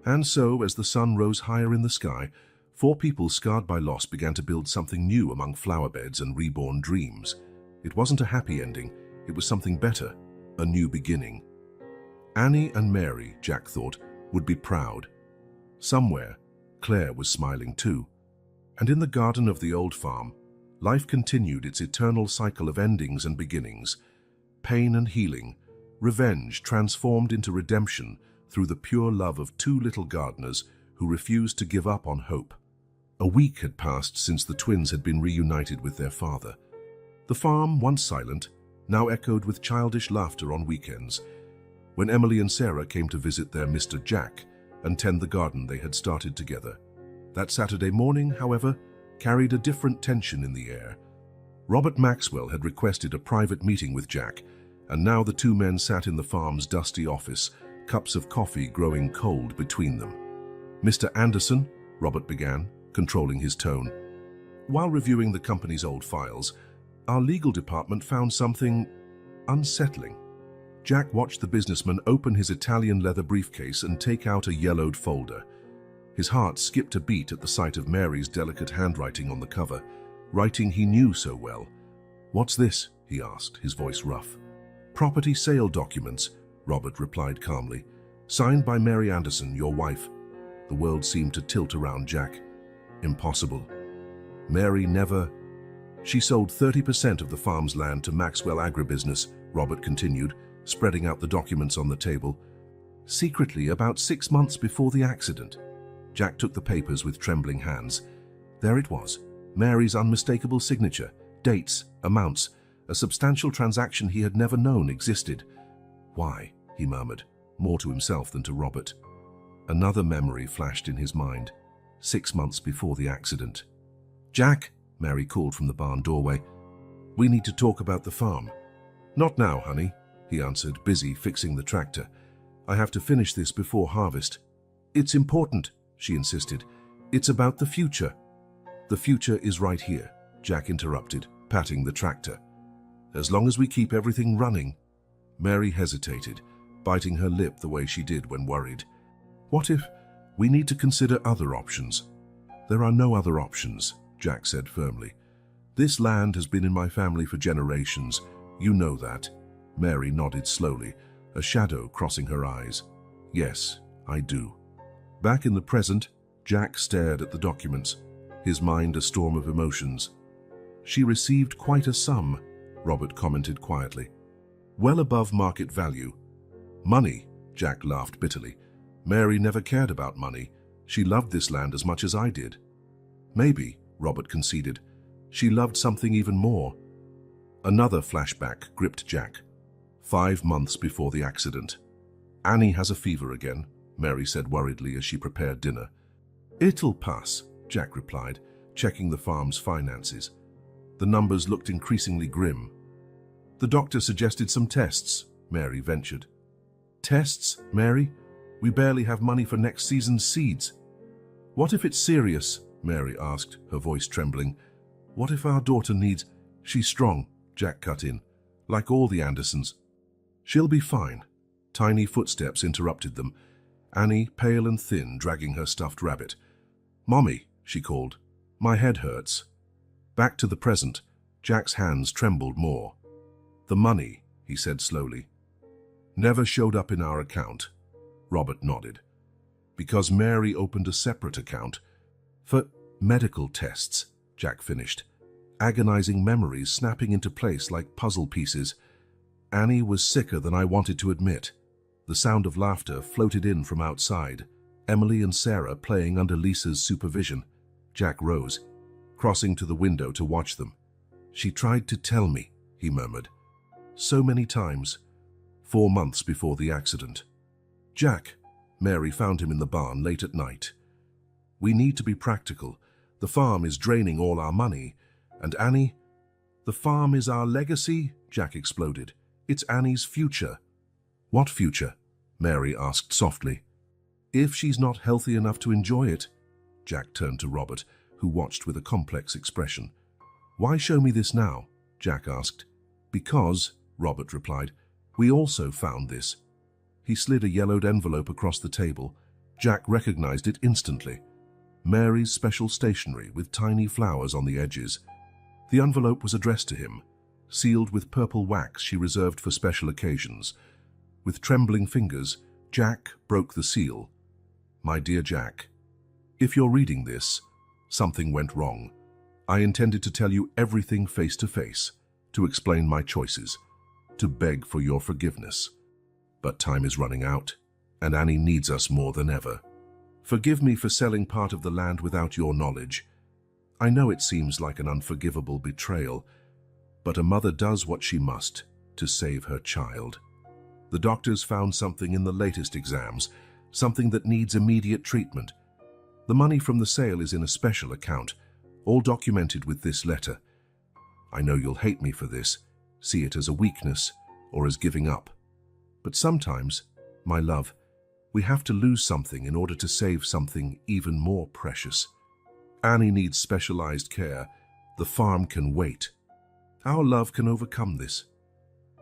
And so, as the sun rose higher in the sky, 4 people scarred by loss began to build something new among flower beds and reborn dreams. It wasn't a happy ending, it was something better, a new beginning. Annie and Mary, Jack thought, would be proud. Somewhere, Claire was smiling too. And in the garden of the old farm, life continued its eternal cycle of endings and beginnings, pain and healing, revenge transformed into redemption through the pure love of 2 little gardeners who refused to give up on hope. A week had passed since the twins had been reunited with their father. The farm, once silent, now echoed with childish laughter on weekends, when Emily and Sarah came to visit their Mr. Jack and tend the garden they had started together. That Saturday morning, however, carried a different tension in the air. Robert Maxwell had requested a private meeting with Jack, and now the 2 men sat in the farm's dusty office, cups of coffee growing cold between them. "Mr. Anderson," Robert began, controlling his tone. "While reviewing the company's old files, our legal department found something unsettling." Jack watched the businessman open his Italian leather briefcase and take out a yellowed folder. His heart skipped a beat at the sight of Mary's delicate handwriting on the cover, writing he knew so well. "What's this?" he asked, his voice rough. "Property sale documents," Robert replied calmly. "Signed by Mary Anderson, your wife." The world seemed to tilt around Jack. Impossible. Mary never... "She sold 30% of the farm's land to Maxwell Agribusiness," Robert continued, spreading out the documents on the table. "Secretly, about 6 months before the accident." Jack took the papers with trembling hands. There it was, Mary's unmistakable signature, dates, amounts, a substantial transaction he had never known existed. "Why?" he murmured, more to himself than to Robert. Another memory flashed in his mind. 6 months before the accident. "Jack," Mary called from the barn doorway. "We need to talk about the farm." "Not now, honey," he answered, busy fixing the tractor. "I have to finish this before harvest." "It's important," she insisted. "It's about the future." "The future is right here," Jack interrupted, patting the tractor. "As long as we keep everything running." Mary hesitated, biting her lip the way she did when worried. "What if we need to consider other options?" "There are no other options," Jack said firmly. "This land has been in my family for generations. You know that." Mary nodded slowly, a shadow crossing her eyes. "Yes, I do." Back in the present, Jack stared at the documents, his mind a storm of emotions. "She received quite a sum," Robert commented quietly. "Well above market value." "Money," Jack laughed bitterly. "Mary never cared about money. She loved this land as much as I did." "Maybe," Robert conceded. "She loved something even more." Another flashback gripped Jack. 5 months before the accident. "Annie has a fever again," Mary said worriedly as she prepared dinner. "It'll pass," Jack replied, checking the farm's finances. The numbers looked increasingly grim. The doctor suggested some tests, Mary ventured. Tests, Mary? We barely have money for next season's seeds. What if it's serious? Mary asked, her voice trembling. What if our daughter needs... She's strong, Jack cut in, like all the Andersons. She'll be fine. Tiny footsteps interrupted them. Annie, pale and thin, dragging her stuffed rabbit. Mommy, she called. My head hurts. Back to the present, Jack's hands trembled more. The money, he said slowly, never showed up in our account. Robert nodded. Because Mary opened a separate account. For medical tests, Jack finished. Agonizing memories snapping into place like puzzle pieces. Annie was sicker than I wanted to admit. The sound of laughter floated in from outside. Emily and Sarah playing under Lisa's supervision. Jack rose, crossing to the window to watch them. She tried to tell me, he murmured. So many times. 4 months before the accident. Jack, Mary found him in the barn late at night. We need to be practical. The farm is draining all our money. And Annie? The farm is our legacy, Jack exploded. It's Annie's future. What future? Mary asked softly. If she's not healthy enough to enjoy it. Jack turned to Robert, who watched with a complex expression. Why show me this now? Jack asked. Because, Robert replied, we also found this. He slid a yellowed envelope across the table. Jack recognized it instantly. Mary's special stationery with tiny flowers on the edges. The envelope was addressed to him, sealed with purple wax she reserved for special occasions. With trembling fingers, Jack broke the seal. My dear Jack, if you're reading this, something went wrong. I intended to tell you everything face to face, to explain my choices, to beg for your forgiveness. But time is running out, and Annie needs us more than ever. Forgive me for selling part of the land without your knowledge. I know it seems like an unforgivable betrayal, but a mother does what she must to save her child. The doctors found something in the latest exams, something that needs immediate treatment. The money from the sale is in a special account, all documented with this letter. I know you'll hate me for this, see it as a weakness or as giving up. But sometimes, my love, we have to lose something in order to save something even more precious. Annie needs specialized care. The farm can wait. Our love can overcome this.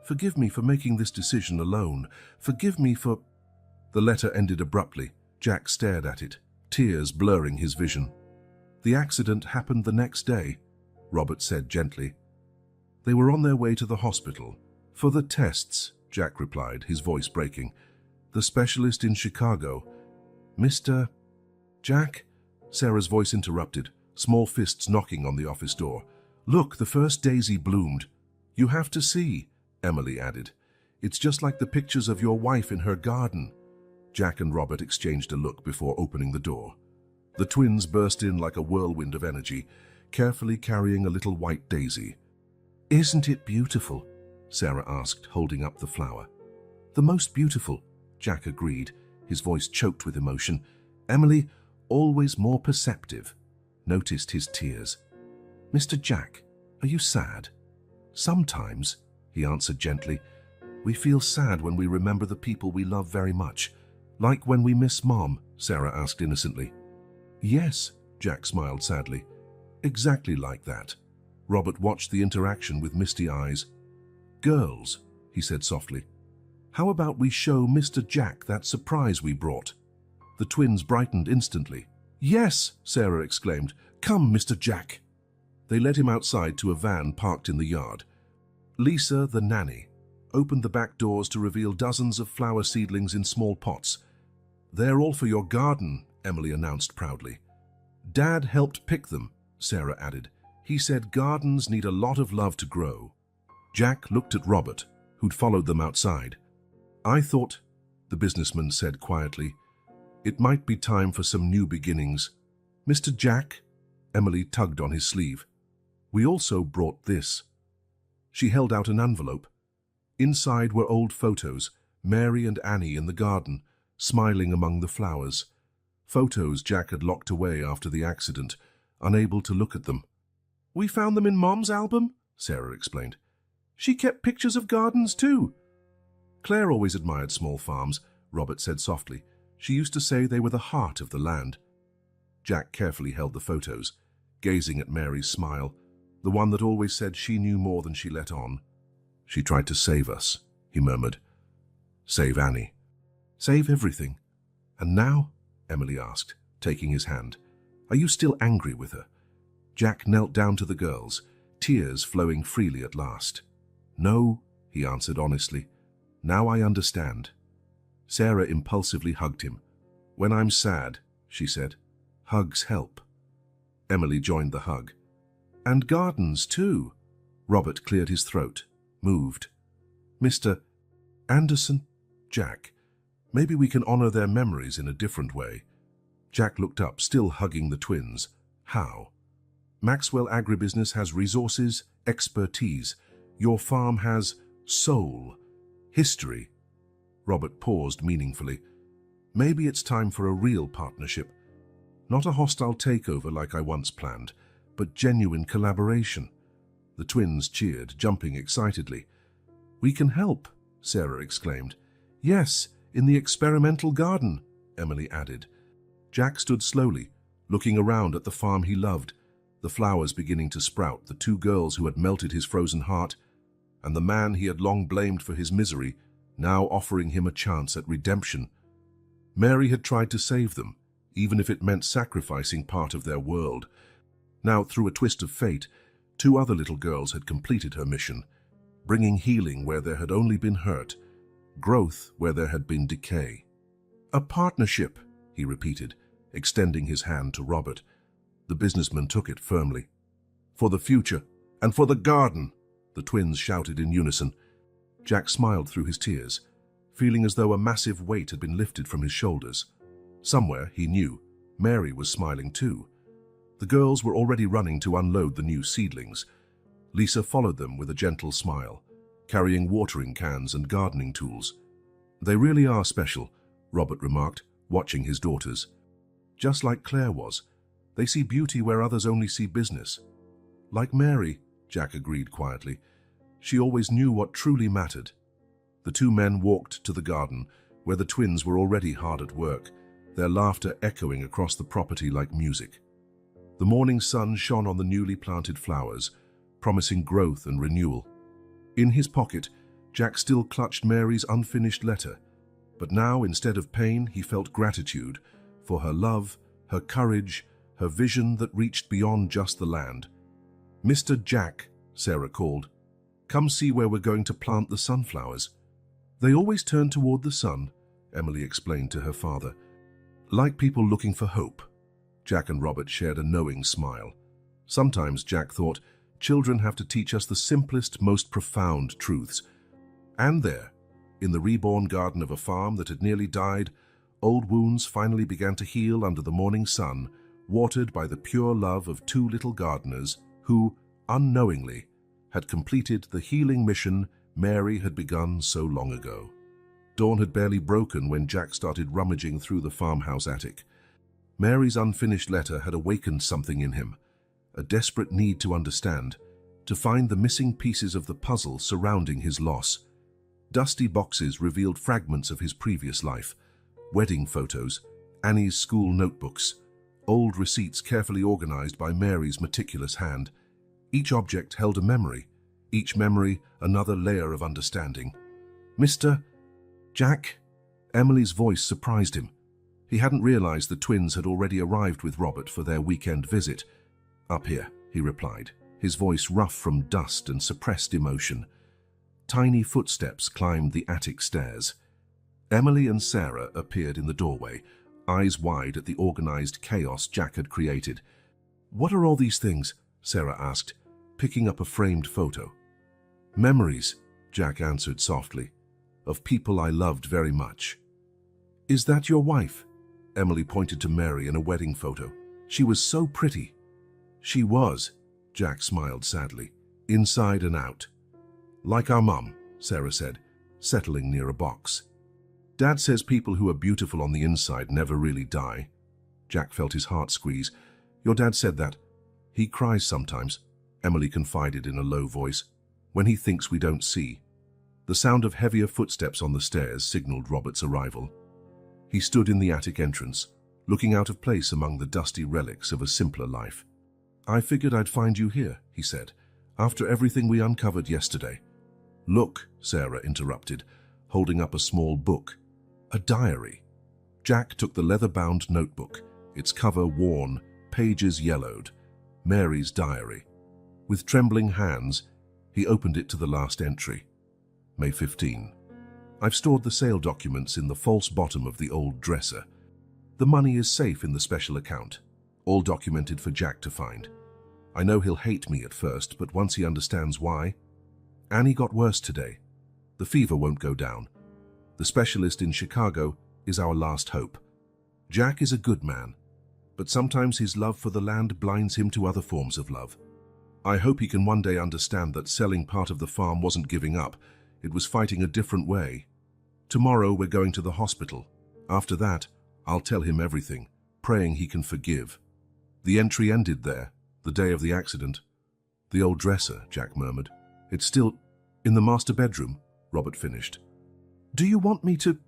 Forgive me for making this decision alone. Forgive me for... The letter ended abruptly. Jack stared at it, tears blurring his vision. The accident happened the next day, Robert said gently. They were on their way to the hospital. For the tests, Jack replied, his voice breaking. The specialist in Chicago. Mr. Jack? Sarah's voice interrupted, small fists knocking on the office door. Look, the first daisy bloomed. You have to see, Emily added. It's just like the pictures of your wife in her garden. Jack and Robert exchanged a look before opening the door. The twins burst in like a whirlwind of energy, carefully carrying a little white daisy. Isn't it beautiful? Sarah asked, holding up the flower. The most beautiful, Jack agreed, his voice choked with emotion. Emily, always more perceptive, noticed his tears. Mr. Jack, are you sad? Sometimes, he answered gently. We feel sad when we remember the people we love very much. Like when we miss Mom, Sarah asked innocently. Yes, Jack smiled sadly. Exactly like that. Robert watched the interaction with misty eyes. Girls, he said softly, how about we show Mr. Jack that surprise we brought? The twins brightened instantly. Yes, Sarah exclaimed. Come, Mr. Jack. They led him outside to a van parked in the yard. Lisa, the nanny, opened the back doors to reveal dozens of flower seedlings in small pots. They're all for your garden, Emily announced proudly. Dad helped pick them, Sarah added. He said gardens need a lot of love to grow. Jack looked at Robert, who'd followed them outside. I thought, the businessman said quietly, it might be time for some new beginnings. Mr. Jack, Emily tugged on his sleeve. We also brought this. She held out an envelope. Inside were old photos, Mary and Annie in the garden, smiling among the flowers. Photos Jack had locked away after the accident, unable to look at them. We found them in Mom's album, Sarah explained. She kept pictures of gardens too. Claire always admired small farms, Robert said softly. She used to say they were the heart of the land. Jack carefully held the photos, gazing at Mary's smile, the one that always said she knew more than she let on. She tried to save us, he murmured. Save Annie. Save everything. And now? Emily asked, taking his hand. Are you still angry with her? Jack knelt down to the girls, tears flowing freely at last. No, he answered honestly. Now I understand. Sarah impulsively hugged him. When I'm sad, she said, hugs help. Emily joined the hug. And gardens too. Robert cleared his throat, moved. Mr. Anderson, Jack, maybe we can honor their memories in a different way. Jack looked up, still hugging the twins. How? Maxwell Agribusiness has resources, expertise. Your farm has soul, history. Robert paused meaningfully. Maybe it's time for a real partnership. Not a hostile takeover like I once planned, but genuine collaboration. The twins cheered, jumping excitedly. We can help, Sarah exclaimed. Yes, in the experimental garden, Emily added. Jack stood slowly, looking around at the farm he loved, the flowers beginning to sprout, the two girls who had melted his frozen heart, and the man he had long blamed for his misery, now offering him a chance at redemption. Mary had tried to save them, even if it meant sacrificing part of their world. Now, through a twist of fate, two other little girls had completed her mission, bringing healing where there had only been hurt, growth where there had been decay. A partnership, he repeated, extending his hand to Robert. The businessman took it firmly. For the future, and for the garden, the twins shouted in unison. Jack smiled through his tears, feeling as though a massive weight had been lifted from his shoulders. Somewhere, he knew, Mary was smiling too. The girls were already running to unload the new seedlings. Lisa followed them with a gentle smile, carrying watering cans and gardening tools. They really are special, Robert remarked, watching his daughters. Just like Claire was, they see beauty where others only see business. Like Mary, Jack agreed quietly. She always knew what truly mattered. The two men walked to the garden, where the twins were already hard at work, their laughter echoing across the property like music. The morning sun shone on the newly planted flowers, promising growth and renewal. In his pocket, Jack still clutched Mary's unfinished letter, but now, instead of pain, he felt gratitude for her love, her courage, her vision that reached beyond just the land. Mr. Jack, Sarah called, come see where we're going to plant the sunflowers. They always turn toward the sun, Emily explained to her father. Like people looking for hope. Jack and Robert shared a knowing smile. Sometimes, Jack thought, children have to teach us the simplest, most profound truths. And there, in the reborn garden of a farm that had nearly died, old wounds finally began to heal under the morning sun, watered by the pure love of two little gardeners who, unknowingly, had completed the healing mission Mary had begun so long ago. Dawn had barely broken when Jack started rummaging through the farmhouse attic. Mary's unfinished letter had awakened something in him, a desperate need to understand, to find the missing pieces of the puzzle surrounding his loss. Dusty boxes revealed fragments of his previous life, wedding photos, Annie's school notebooks, old receipts carefully organized by Mary's meticulous hand. Each object held a memory, each memory another layer of understanding. Mr. Jack? Emily's voice surprised him. He hadn't realized the twins had already arrived with Robert for their weekend visit. Up here, he replied, his voice rough from dust and suppressed emotion. Tiny footsteps climbed the attic stairs. Emily and Sarah appeared in the doorway, eyes wide at the organized chaos Jack had created. What are all these things? Sarah asked, picking up a framed photo. Memories, Jack answered softly, of people I loved very much. Is that your wife? Emily pointed to Mary in a wedding photo. She was so pretty. She was, Jack smiled sadly, inside and out. Like our mum, Sarah said, settling near a box. Dad says people who are beautiful on the inside never really die. Jack felt his heart squeeze. Your dad said that. He cries sometimes, Emily confided in a low voice. when he thinks we don't see. The sound of heavier footsteps on the stairs signaled Robert's arrival. He stood in the attic entrance, looking out of place among the dusty relics of a simpler life. "I figured I'd find you here," he said, "after everything we uncovered yesterday." "Look," Sarah interrupted, holding up a small book. "A diary." Jack took the leather-bound notebook, its cover worn, pages yellowed. Mary's diary. With trembling hands, he opened it to the last entry. May 15. "I've stored the sale documents in the false bottom of the old dresser. The money is safe in the special account, all documented for Jack to find. I know he'll hate me at first, but once he understands why. Annie got worse today. The fever won't go down. The specialist in Chicago is our last hope. Jack is a good man, but sometimes his love for the land blinds him to other forms of love. I hope he can one day understand that selling part of the farm wasn't giving up, it was fighting a different way. Tomorrow we're going to the hospital. After that, I'll tell him everything, praying he can forgive." The entry ended there, the day of the accident. "The old dresser," Jack murmured. "It's still in the master bedroom," Robert finished. "Do you want me to—"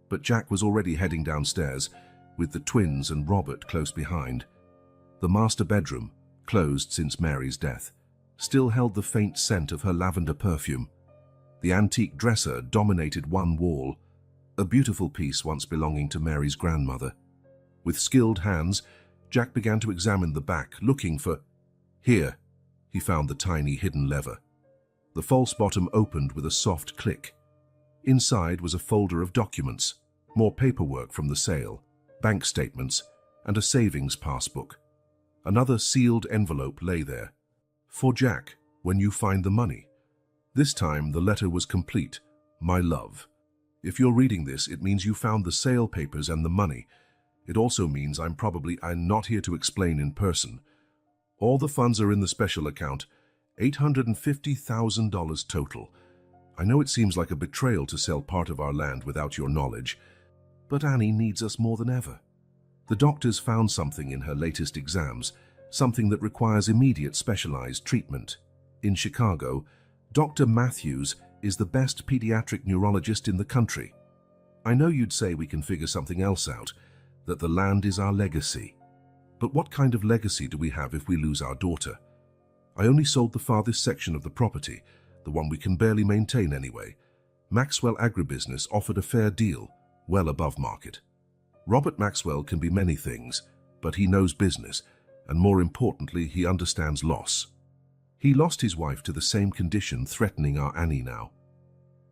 But Jack was already heading downstairs, with the twins and Robert close behind. The master bedroom, closed since Mary's death, still held the faint scent of her lavender perfume. The antique dresser dominated one wall, a beautiful piece once belonging to Mary's grandmother. With skilled hands, Jack began to examine the back, looking for— Here, he found the tiny hidden lever. The false bottom opened with a soft click. Inside was a folder of documents, more paperwork from the sale, bank statements, and a savings passbook. Another sealed envelope lay there. "For Jack, when you find the money." This time the letter was complete. "My love. If you're reading this, it means you found the sale papers and the money. It also means I'm not here to explain in person. All the funds are in the special account, $850,000 total. I know it seems like a betrayal to sell part of our land without your knowledge, but Annie needs us more than ever. The doctors found something in her latest exams, something that requires immediate specialized treatment. In Chicago, Dr. Matthews is the best pediatric neurologist in the country. I know you'd say we can figure something else out, that the land is our legacy. But what kind of legacy do we have if we lose our daughter? I only sold the farthest section of the property, the one we can barely maintain anyway. Maxwell Agribusiness offered a fair deal, well above market. Robert Maxwell can be many things, but he knows business, and more importantly, he understands loss. He lost his wife to the same condition threatening our Annie now.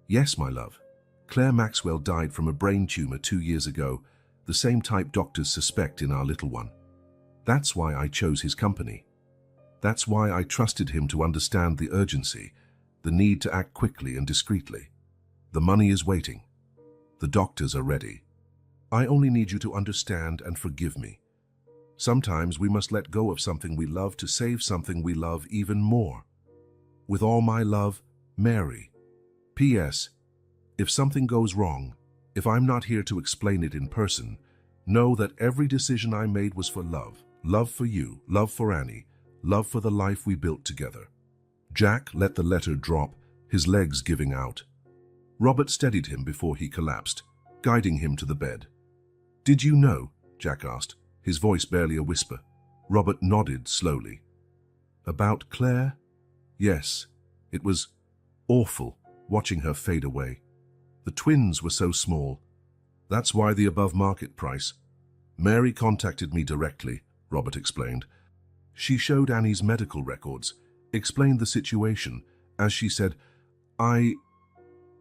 Yes, my love. Claire Maxwell died from a brain tumor 2 years ago, the same type doctors suspect in our little one. That's why I chose his company. That's why I trusted him to understand the urgency, the need to act quickly and discreetly. The money is waiting. The doctors are ready. I only need you to understand and forgive me. Sometimes we must let go of something we love to save something we love even more. With all my love, Mary. P.S. If something goes wrong, if I'm not here to explain it in person, know that every decision I made was for love. Love for you, love for Annie, love for the life we built together." Jack let the letter drop, his legs giving out. Robert steadied him before he collapsed, guiding him to the bed. "Did you know?" Jack asked, his voice barely a whisper. Robert nodded slowly. "About Claire? Yes, it was awful watching her fade away. The twins were so small. That's why the above market price. Mary contacted me directly," Robert explained. "She showed Annie's medical records, explained the situation, as she said, I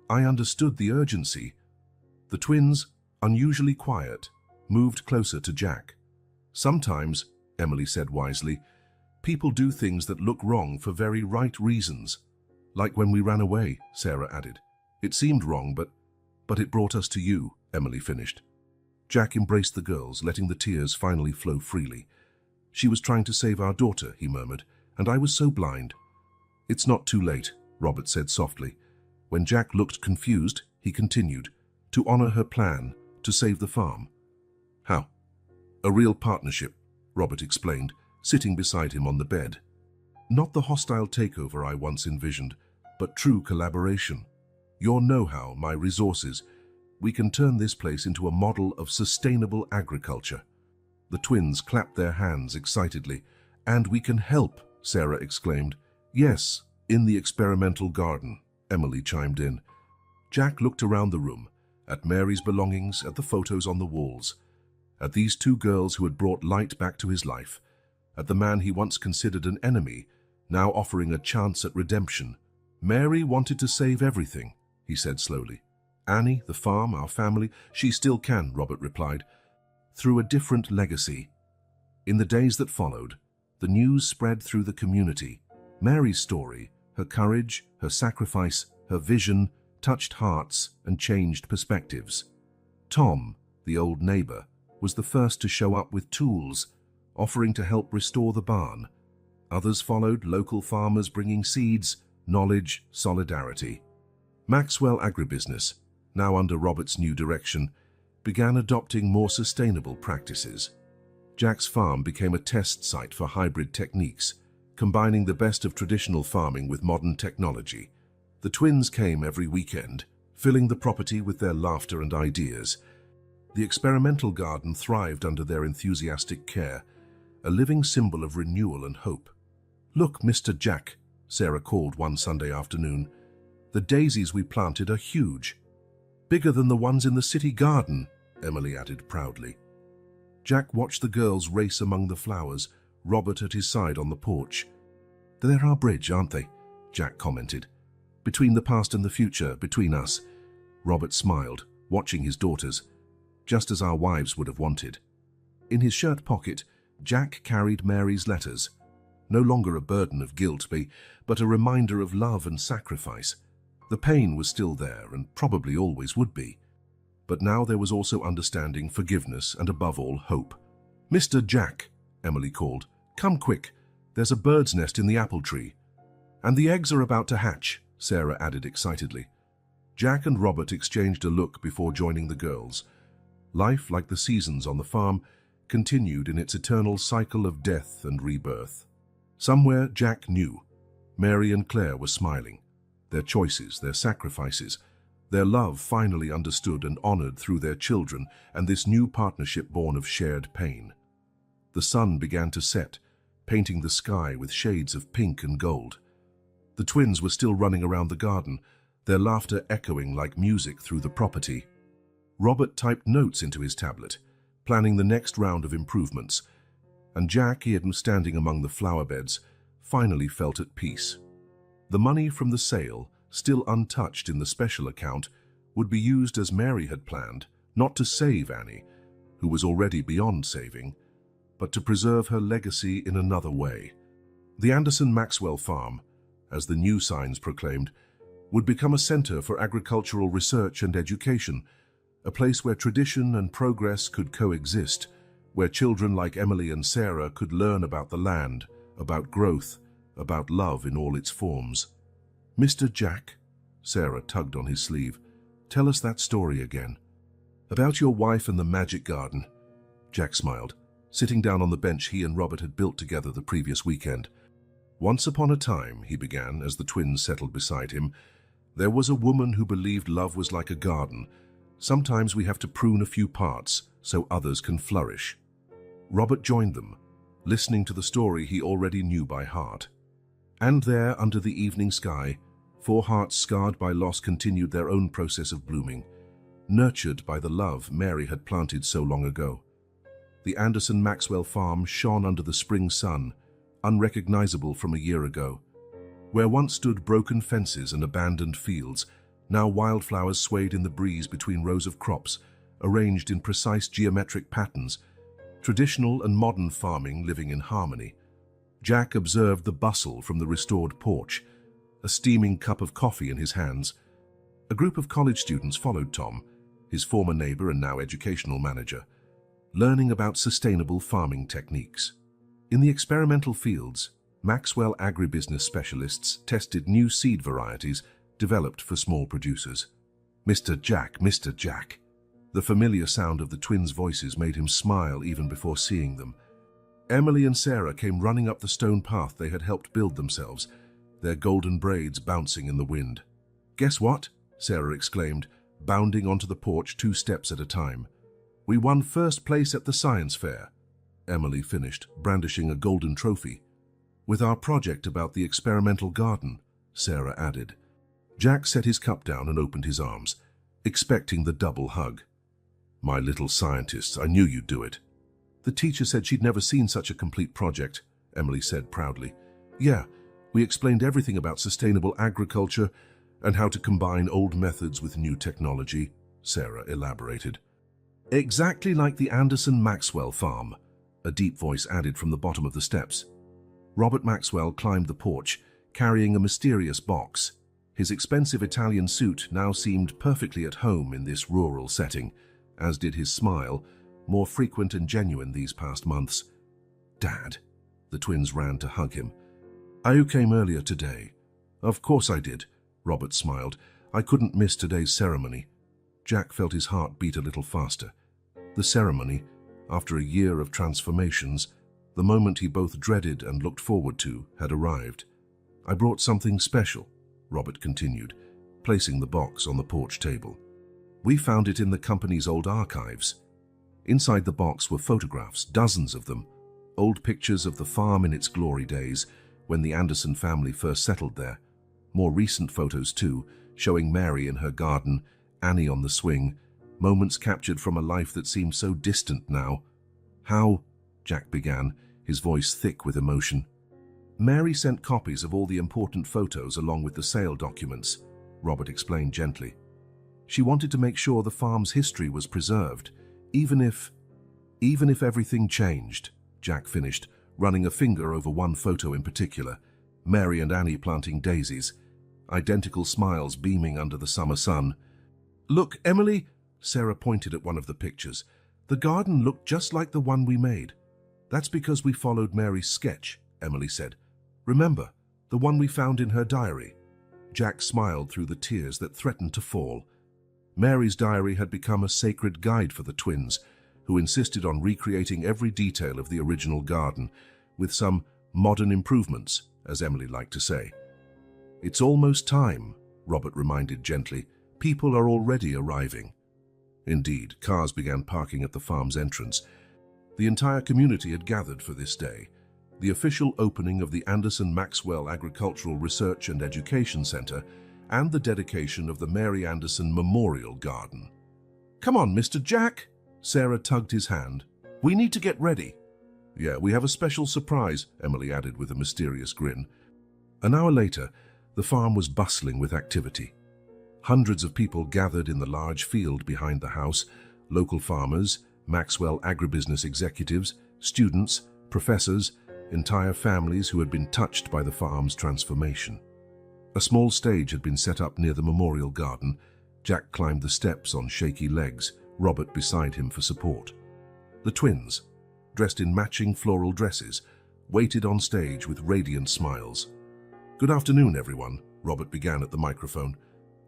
understood the urgency." The twins, unusually quiet, moved closer to Jack. "Sometimes," Emily said wisely, "people do things that look wrong for very right reasons. Like when we ran away," Sarah added. "It seemed wrong, but it brought us to you," Emily finished. Jack embraced the girls, letting the tears finally flow freely. "She was trying to save our daughter," he murmured, "and I was so blind." "It's not too late," Robert said softly. When Jack looked confused, he continued, "To honor her plan, to save the farm." "How?" "A real partnership," Robert explained, sitting beside him on the bed. "Not the hostile takeover I once envisioned, but true collaboration. Your know-how, my resources. We can turn this place into a model of sustainable agriculture." The twins clapped their hands excitedly. "And we can help," Sarah exclaimed. "Yes, in the experimental garden," Emily chimed in. Jack looked around the room, at Mary's belongings, at the photos on the walls, at these two girls who had brought light back to his life, at the man he once considered an enemy, now offering a chance at redemption. "Mary wanted to save everything," he said slowly. "Annie, the farm, our family, she still can," Robert replied, "through a different legacy." In the days that followed, the news spread through the community. Mary's story, her courage, her sacrifice, her vision, touched hearts and changed perspectives. Tom, the old neighbor, was the first to show up with tools, offering to help restore the barn. Others followed, local farmers bringing seeds, knowledge, solidarity. Maxwell Agribusiness, now under Robert's new direction, began adopting more sustainable practices. Jack's farm became a test site for hybrid techniques, combining the best of traditional farming with modern technology. The twins came every weekend, filling the property with their laughter and ideas. The experimental garden thrived under their enthusiastic care, a living symbol of renewal and hope. "Look, Mr. Jack," Sarah called one Sunday afternoon. "The daisies we planted are huge. Bigger than the ones in the city garden," Emily added proudly. Jack watched the girls race among the flowers, Robert at his side on the porch. "They're our bridge, aren't they?" Jack commented. "Between the past and the future, between us." Robert smiled, watching his daughters, just as our wives would have wanted. In his shirt pocket, Jack carried Mary's letters, no longer a burden of guilt, but a reminder of love and sacrifice. The pain was still there and probably always would be. But now there was also understanding, forgiveness, and above all, hope. "Mr. Jack," Emily called, "come quick. There's a bird's nest in the apple tree." "And the eggs are about to hatch," Sarah added excitedly. Jack and Robert exchanged a look before joining the girls. Life, like the seasons on the farm, continued in its eternal cycle of death and rebirth. Somewhere Jack knew. Mary and Claire were smiling. Their choices, their sacrifices, their love finally understood and honored through their children and this new partnership born of shared pain. The sun began to set, painting the sky with shades of pink and gold. The twins were still running around the garden, their laughter echoing like music through the property. Robert typed notes into his tablet, planning the next round of improvements, and Jack, he had been standing among the flower beds, finally felt at peace. The money from the sale, still untouched in the special account, would be used as Mary had planned, not to save Annie, who was already beyond saving, but to preserve her legacy in another way. The Anderson Maxwell Farm, as the new signs proclaimed, would become a center for agricultural research and education, a place where tradition and progress could coexist, where children like Emily and Sarah could learn about the land, about growth, about love in all its forms. "Mr. Jack," Sarah tugged on his sleeve, "tell us that story again. About your wife and the magic garden." Jack smiled, sitting down on the bench he and Robert had built together the previous weekend. "Once upon a time," he began as the twins settled beside him, "there was a woman who believed love was like a garden. Sometimes we have to prune a few parts so others can flourish." Robert joined them, listening to the story he already knew by heart. And there, under the evening sky, 4 hearts scarred by loss continued their own process of blooming, nurtured by the love Mary had planted so long ago. The Anderson Maxwell farm shone under the spring sun, unrecognizable from a year ago. Where once stood broken fences and abandoned fields, now wildflowers swayed in the breeze between rows of crops, arranged in precise geometric patterns, traditional and modern farming living in harmony. Jack observed the bustle from the restored porch, a steaming cup of coffee in his hands. A group of college students followed Tom, his former neighbor and now educational manager, learning about sustainable farming techniques. In the experimental fields, Maxwell agribusiness specialists tested new seed varieties developed for small producers. "Mr. Jack, Mr. Jack." The familiar sound of the twins' voices made him smile even before seeing them. Emily and Sarah came running up the stone path they had helped build themselves, their golden braids bouncing in the wind. "Guess what?" Sarah exclaimed, bounding onto the porch 2 steps at a time. "We won first place at the science fair," Emily finished, brandishing a golden trophy. "With our project about the experimental garden," Sarah added. Jack set his cup down and opened his arms, expecting the double hug. "My little scientists, I knew you'd do it." "The teacher said she'd never seen such a complete project," Emily said proudly. "Yeah, we explained everything about sustainable agriculture and how to combine old methods with new technology," Sarah elaborated. "Exactly like the Anderson Maxwell farm," a deep voice added from the bottom of the steps. Robert Maxwell climbed the porch, carrying a mysterious box. His expensive Italian suit now seemed perfectly at home in this rural setting, as did his smile, more frequent and genuine these past months. "Dad," the twins ran to hug him. "You came earlier today." "Of course I did," Robert smiled. "I couldn't miss today's ceremony." Jack felt his heart beat a little faster. The ceremony, after a year of transformations, the moment he both dreaded and looked forward to, had arrived. "I brought something special," Robert continued, placing the box on the porch table. "We found it in the company's old archives." Inside the box were photographs, dozens of them, old pictures of the farm in its glory days, when the Anderson family first settled there. More recent photos too, showing Mary in her garden, Annie on the swing, moments captured from a life that seemed so distant now. "How?" Jack began, his voice thick with emotion. "Mary sent copies of all the important photos along with the sale documents," Robert explained gently. "She wanted to make sure the farm's history was preserved, even if everything changed," Jack finished, running a finger over one photo in particular, Mary and Annie planting daisies, identical smiles beaming under the summer sun. "Look, Emily," Sarah pointed at one of the pictures. "The garden looked just like the one we made." "That's because we followed Mary's sketch," Emily said. "Remember, the one we found in her diary?" Jack smiled through the tears that threatened to fall. Mary's diary had become a sacred guide for the twins, who insisted on recreating every detail of the original garden, with some modern improvements, as Emily liked to say. "It's almost time," Robert reminded gently. "People are already arriving." Indeed, cars began parking at the farm's entrance. The entire community had gathered for this day, the official opening of the Anderson Maxwell Agricultural Research and Education Center, and the dedication of the Mary Anderson Memorial Garden. "Come on, Mr. Jack," Sarah tugged his hand. "We need to get ready." "Yeah, we have a special surprise," Emily added with a mysterious grin. An hour later, the farm was bustling with activity. Hundreds of people gathered in the large field behind the house, local farmers, Maxwell agribusiness executives, students, professors, entire families who had been touched by the farm's transformation. A small stage had been set up near the memorial garden. Jack climbed the steps on shaky legs, Robert beside him for support. The twins, dressed in matching floral dresses, waited on stage with radiant smiles. "Good afternoon, everyone," Robert began at the microphone.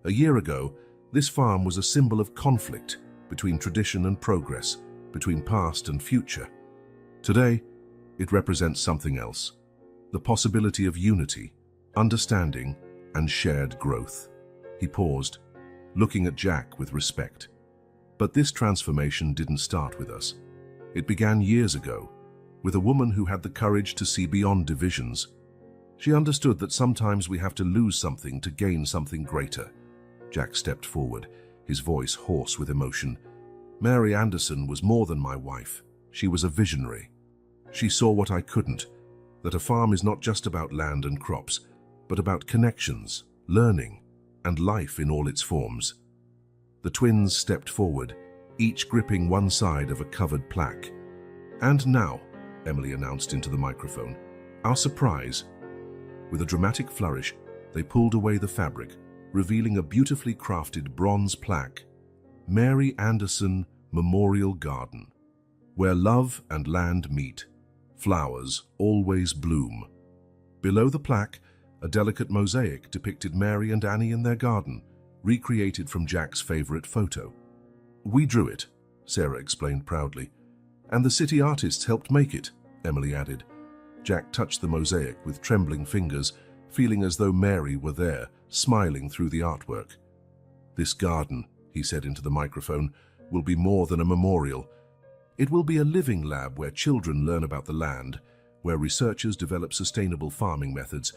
"A year ago, this farm was a symbol of conflict between tradition and progress, between past and future. Today, it represents something else, the possibility of unity, understanding, and shared growth." He paused, looking at Jack with respect. "But this transformation didn't start with us. It began years ago, with a woman who had the courage to see beyond divisions. She understood that sometimes we have to lose something to gain something greater." Jack stepped forward, his voice hoarse with emotion. "Mary Anderson was more than my wife. She was a visionary. She saw what I couldn't, that a farm is not just about land and crops, but about connections, learning, and life in all its forms." The twins stepped forward, each gripping one side of a covered plaque. "And now," Emily announced into the microphone, "our surprise." With a dramatic flourish, they pulled away the fabric, revealing a beautifully crafted bronze plaque, "Mary Anderson Memorial Garden. Where love and land meet, flowers always bloom." Below the plaque, a delicate mosaic depicted Mary and Annie in their garden, recreated from Jack's favorite photo. "We drew it," Sarah explained proudly. "And the city artists helped make it," Emily added. Jack touched the mosaic with trembling fingers, feeling as though Mary were there, smiling through the artwork. "This garden," he said into the microphone, "will be more than a memorial. It will be a living lab where children learn about the land, where researchers develop sustainable farming methods,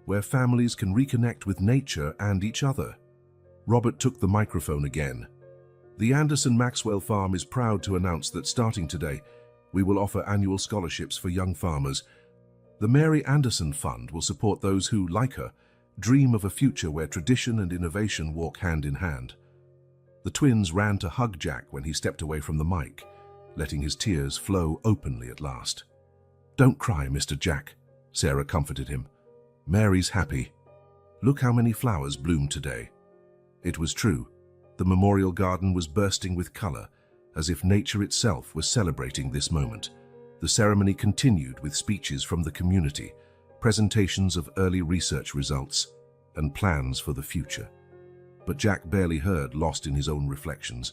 where families can reconnect with nature and each other." Robert took the microphone again. "The Anderson Maxwell Farm is proud to announce that starting today, we will offer annual scholarships for young farmers. The Mary Anderson Fund will support those who, like her, dream of a future where tradition and innovation walk hand in hand." The twins ran to hug Jack when he stepped away from the mic, letting his tears flow openly at last. "Don't cry, Mr. Jack," Sarah comforted him. "Mary's happy. Look how many flowers bloomed today." It was true. The memorial garden was bursting with color, as if nature itself was celebrating this moment. The ceremony continued with speeches from the community, presentations of early research results, and plans for the future. But Jack barely heard, lost in his own reflections.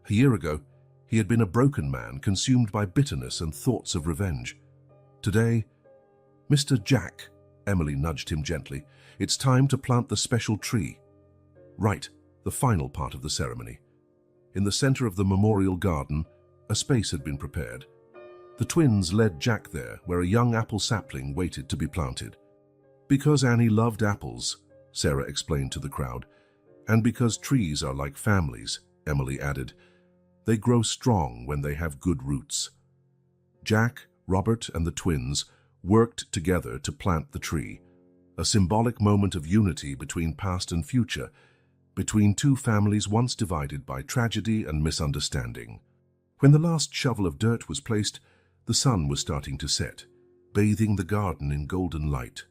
A year ago, he had been a broken man, consumed by bitterness and thoughts of revenge. Today, "Mr. Jack," Emily nudged him gently, "it's time to plant the special tree." Right, the final part of the ceremony. In the center of the memorial garden, a space had been prepared. The twins led Jack there, where a young apple sapling waited to be planted. "Because Annie loved apples," Sarah explained to the crowd, "and because trees are like families," Emily added. "They grow strong when they have good roots." Jack, Robert, and the twins worked together to plant the tree, a symbolic moment of unity between past and future, between two families once divided by tragedy and misunderstanding. When the last shovel of dirt was placed, the sun was starting to set, bathing the garden in golden light.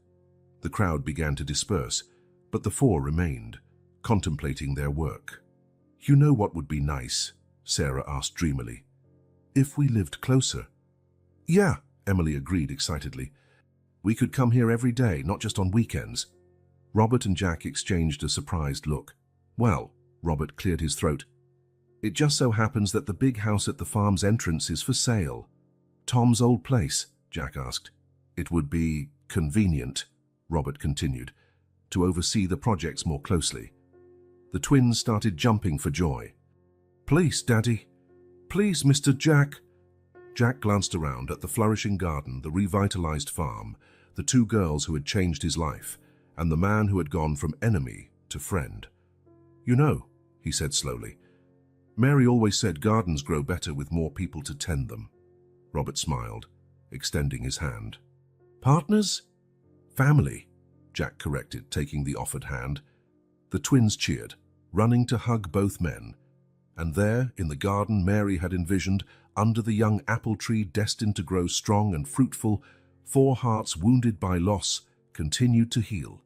The crowd began to disperse, but the four remained, contemplating their work. "You know what would be nice?" Sarah asked dreamily. "If we lived closer." "Yeah," Emily agreed excitedly. "We could come here every day, not just on weekends." Robert and Jack exchanged a surprised look. "Well," Robert cleared his throat, "it just so happens that the big house at the farm's entrance is for sale." "Tom's old place?" Jack asked. "It would be convenient," Robert continued, "to oversee the projects more closely." The twins started jumping for joy. "Please, Daddy. Please, Mr. Jack." Jack glanced around at the flourishing garden, the revitalized farm, the two girls who had changed his life, and the man who had gone from enemy to friend. "You know," he said slowly, "Mary always said gardens grow better with more people to tend them." Robert smiled, extending his hand. "Partners?" "Family," Jack corrected, taking the offered hand. The twins cheered, running to hug both men. And there, in the garden Mary had envisioned, under the young apple tree destined to grow strong and fruitful, four hearts wounded by loss continued to heal,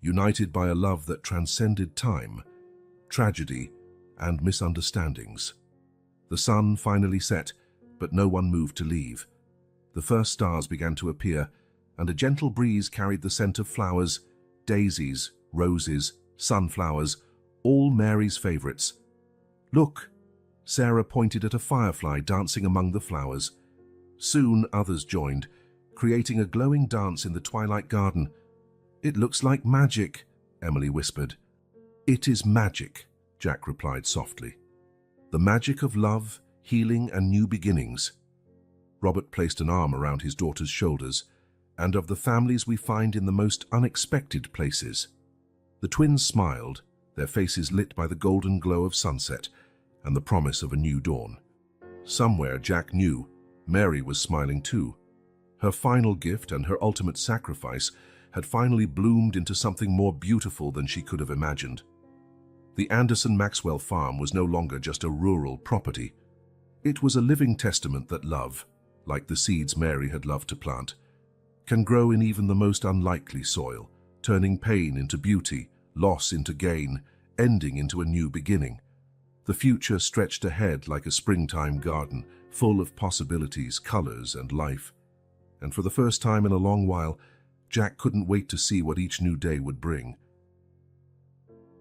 united by a love that transcended time, tragedy, and misunderstandings. The sun finally set, but no one moved to leave. The first stars began to appear, and a gentle breeze carried the scent of flowers, daisies, roses, sunflowers, all Mary's favorites. "Look," Sarah pointed at a firefly dancing among the flowers. Soon others joined, creating a glowing dance in the twilight garden. "It looks like magic," Emily whispered. "It is magic," Jack replied softly. "The magic of love, healing, and new beginnings." Robert placed an arm around his daughter's shoulders, "and of the families we find in the most unexpected places." The twins smiled, their faces lit by the golden glow of sunset and the promise of a new dawn. Somewhere, Jack knew, Mary was smiling too. Her final gift and her ultimate sacrifice had finally bloomed into something more beautiful than she could have imagined. The Anderson Maxwell farm was no longer just a rural property. It was a living testament that love, like the seeds Mary had loved to plant, can grow in even the most unlikely soil, turning pain into beauty, loss into gain, ending into a new beginning. The future stretched ahead like a springtime garden, full of possibilities, colors, and life. And for the first time in a long while, Jack couldn't wait to see what each new day would bring.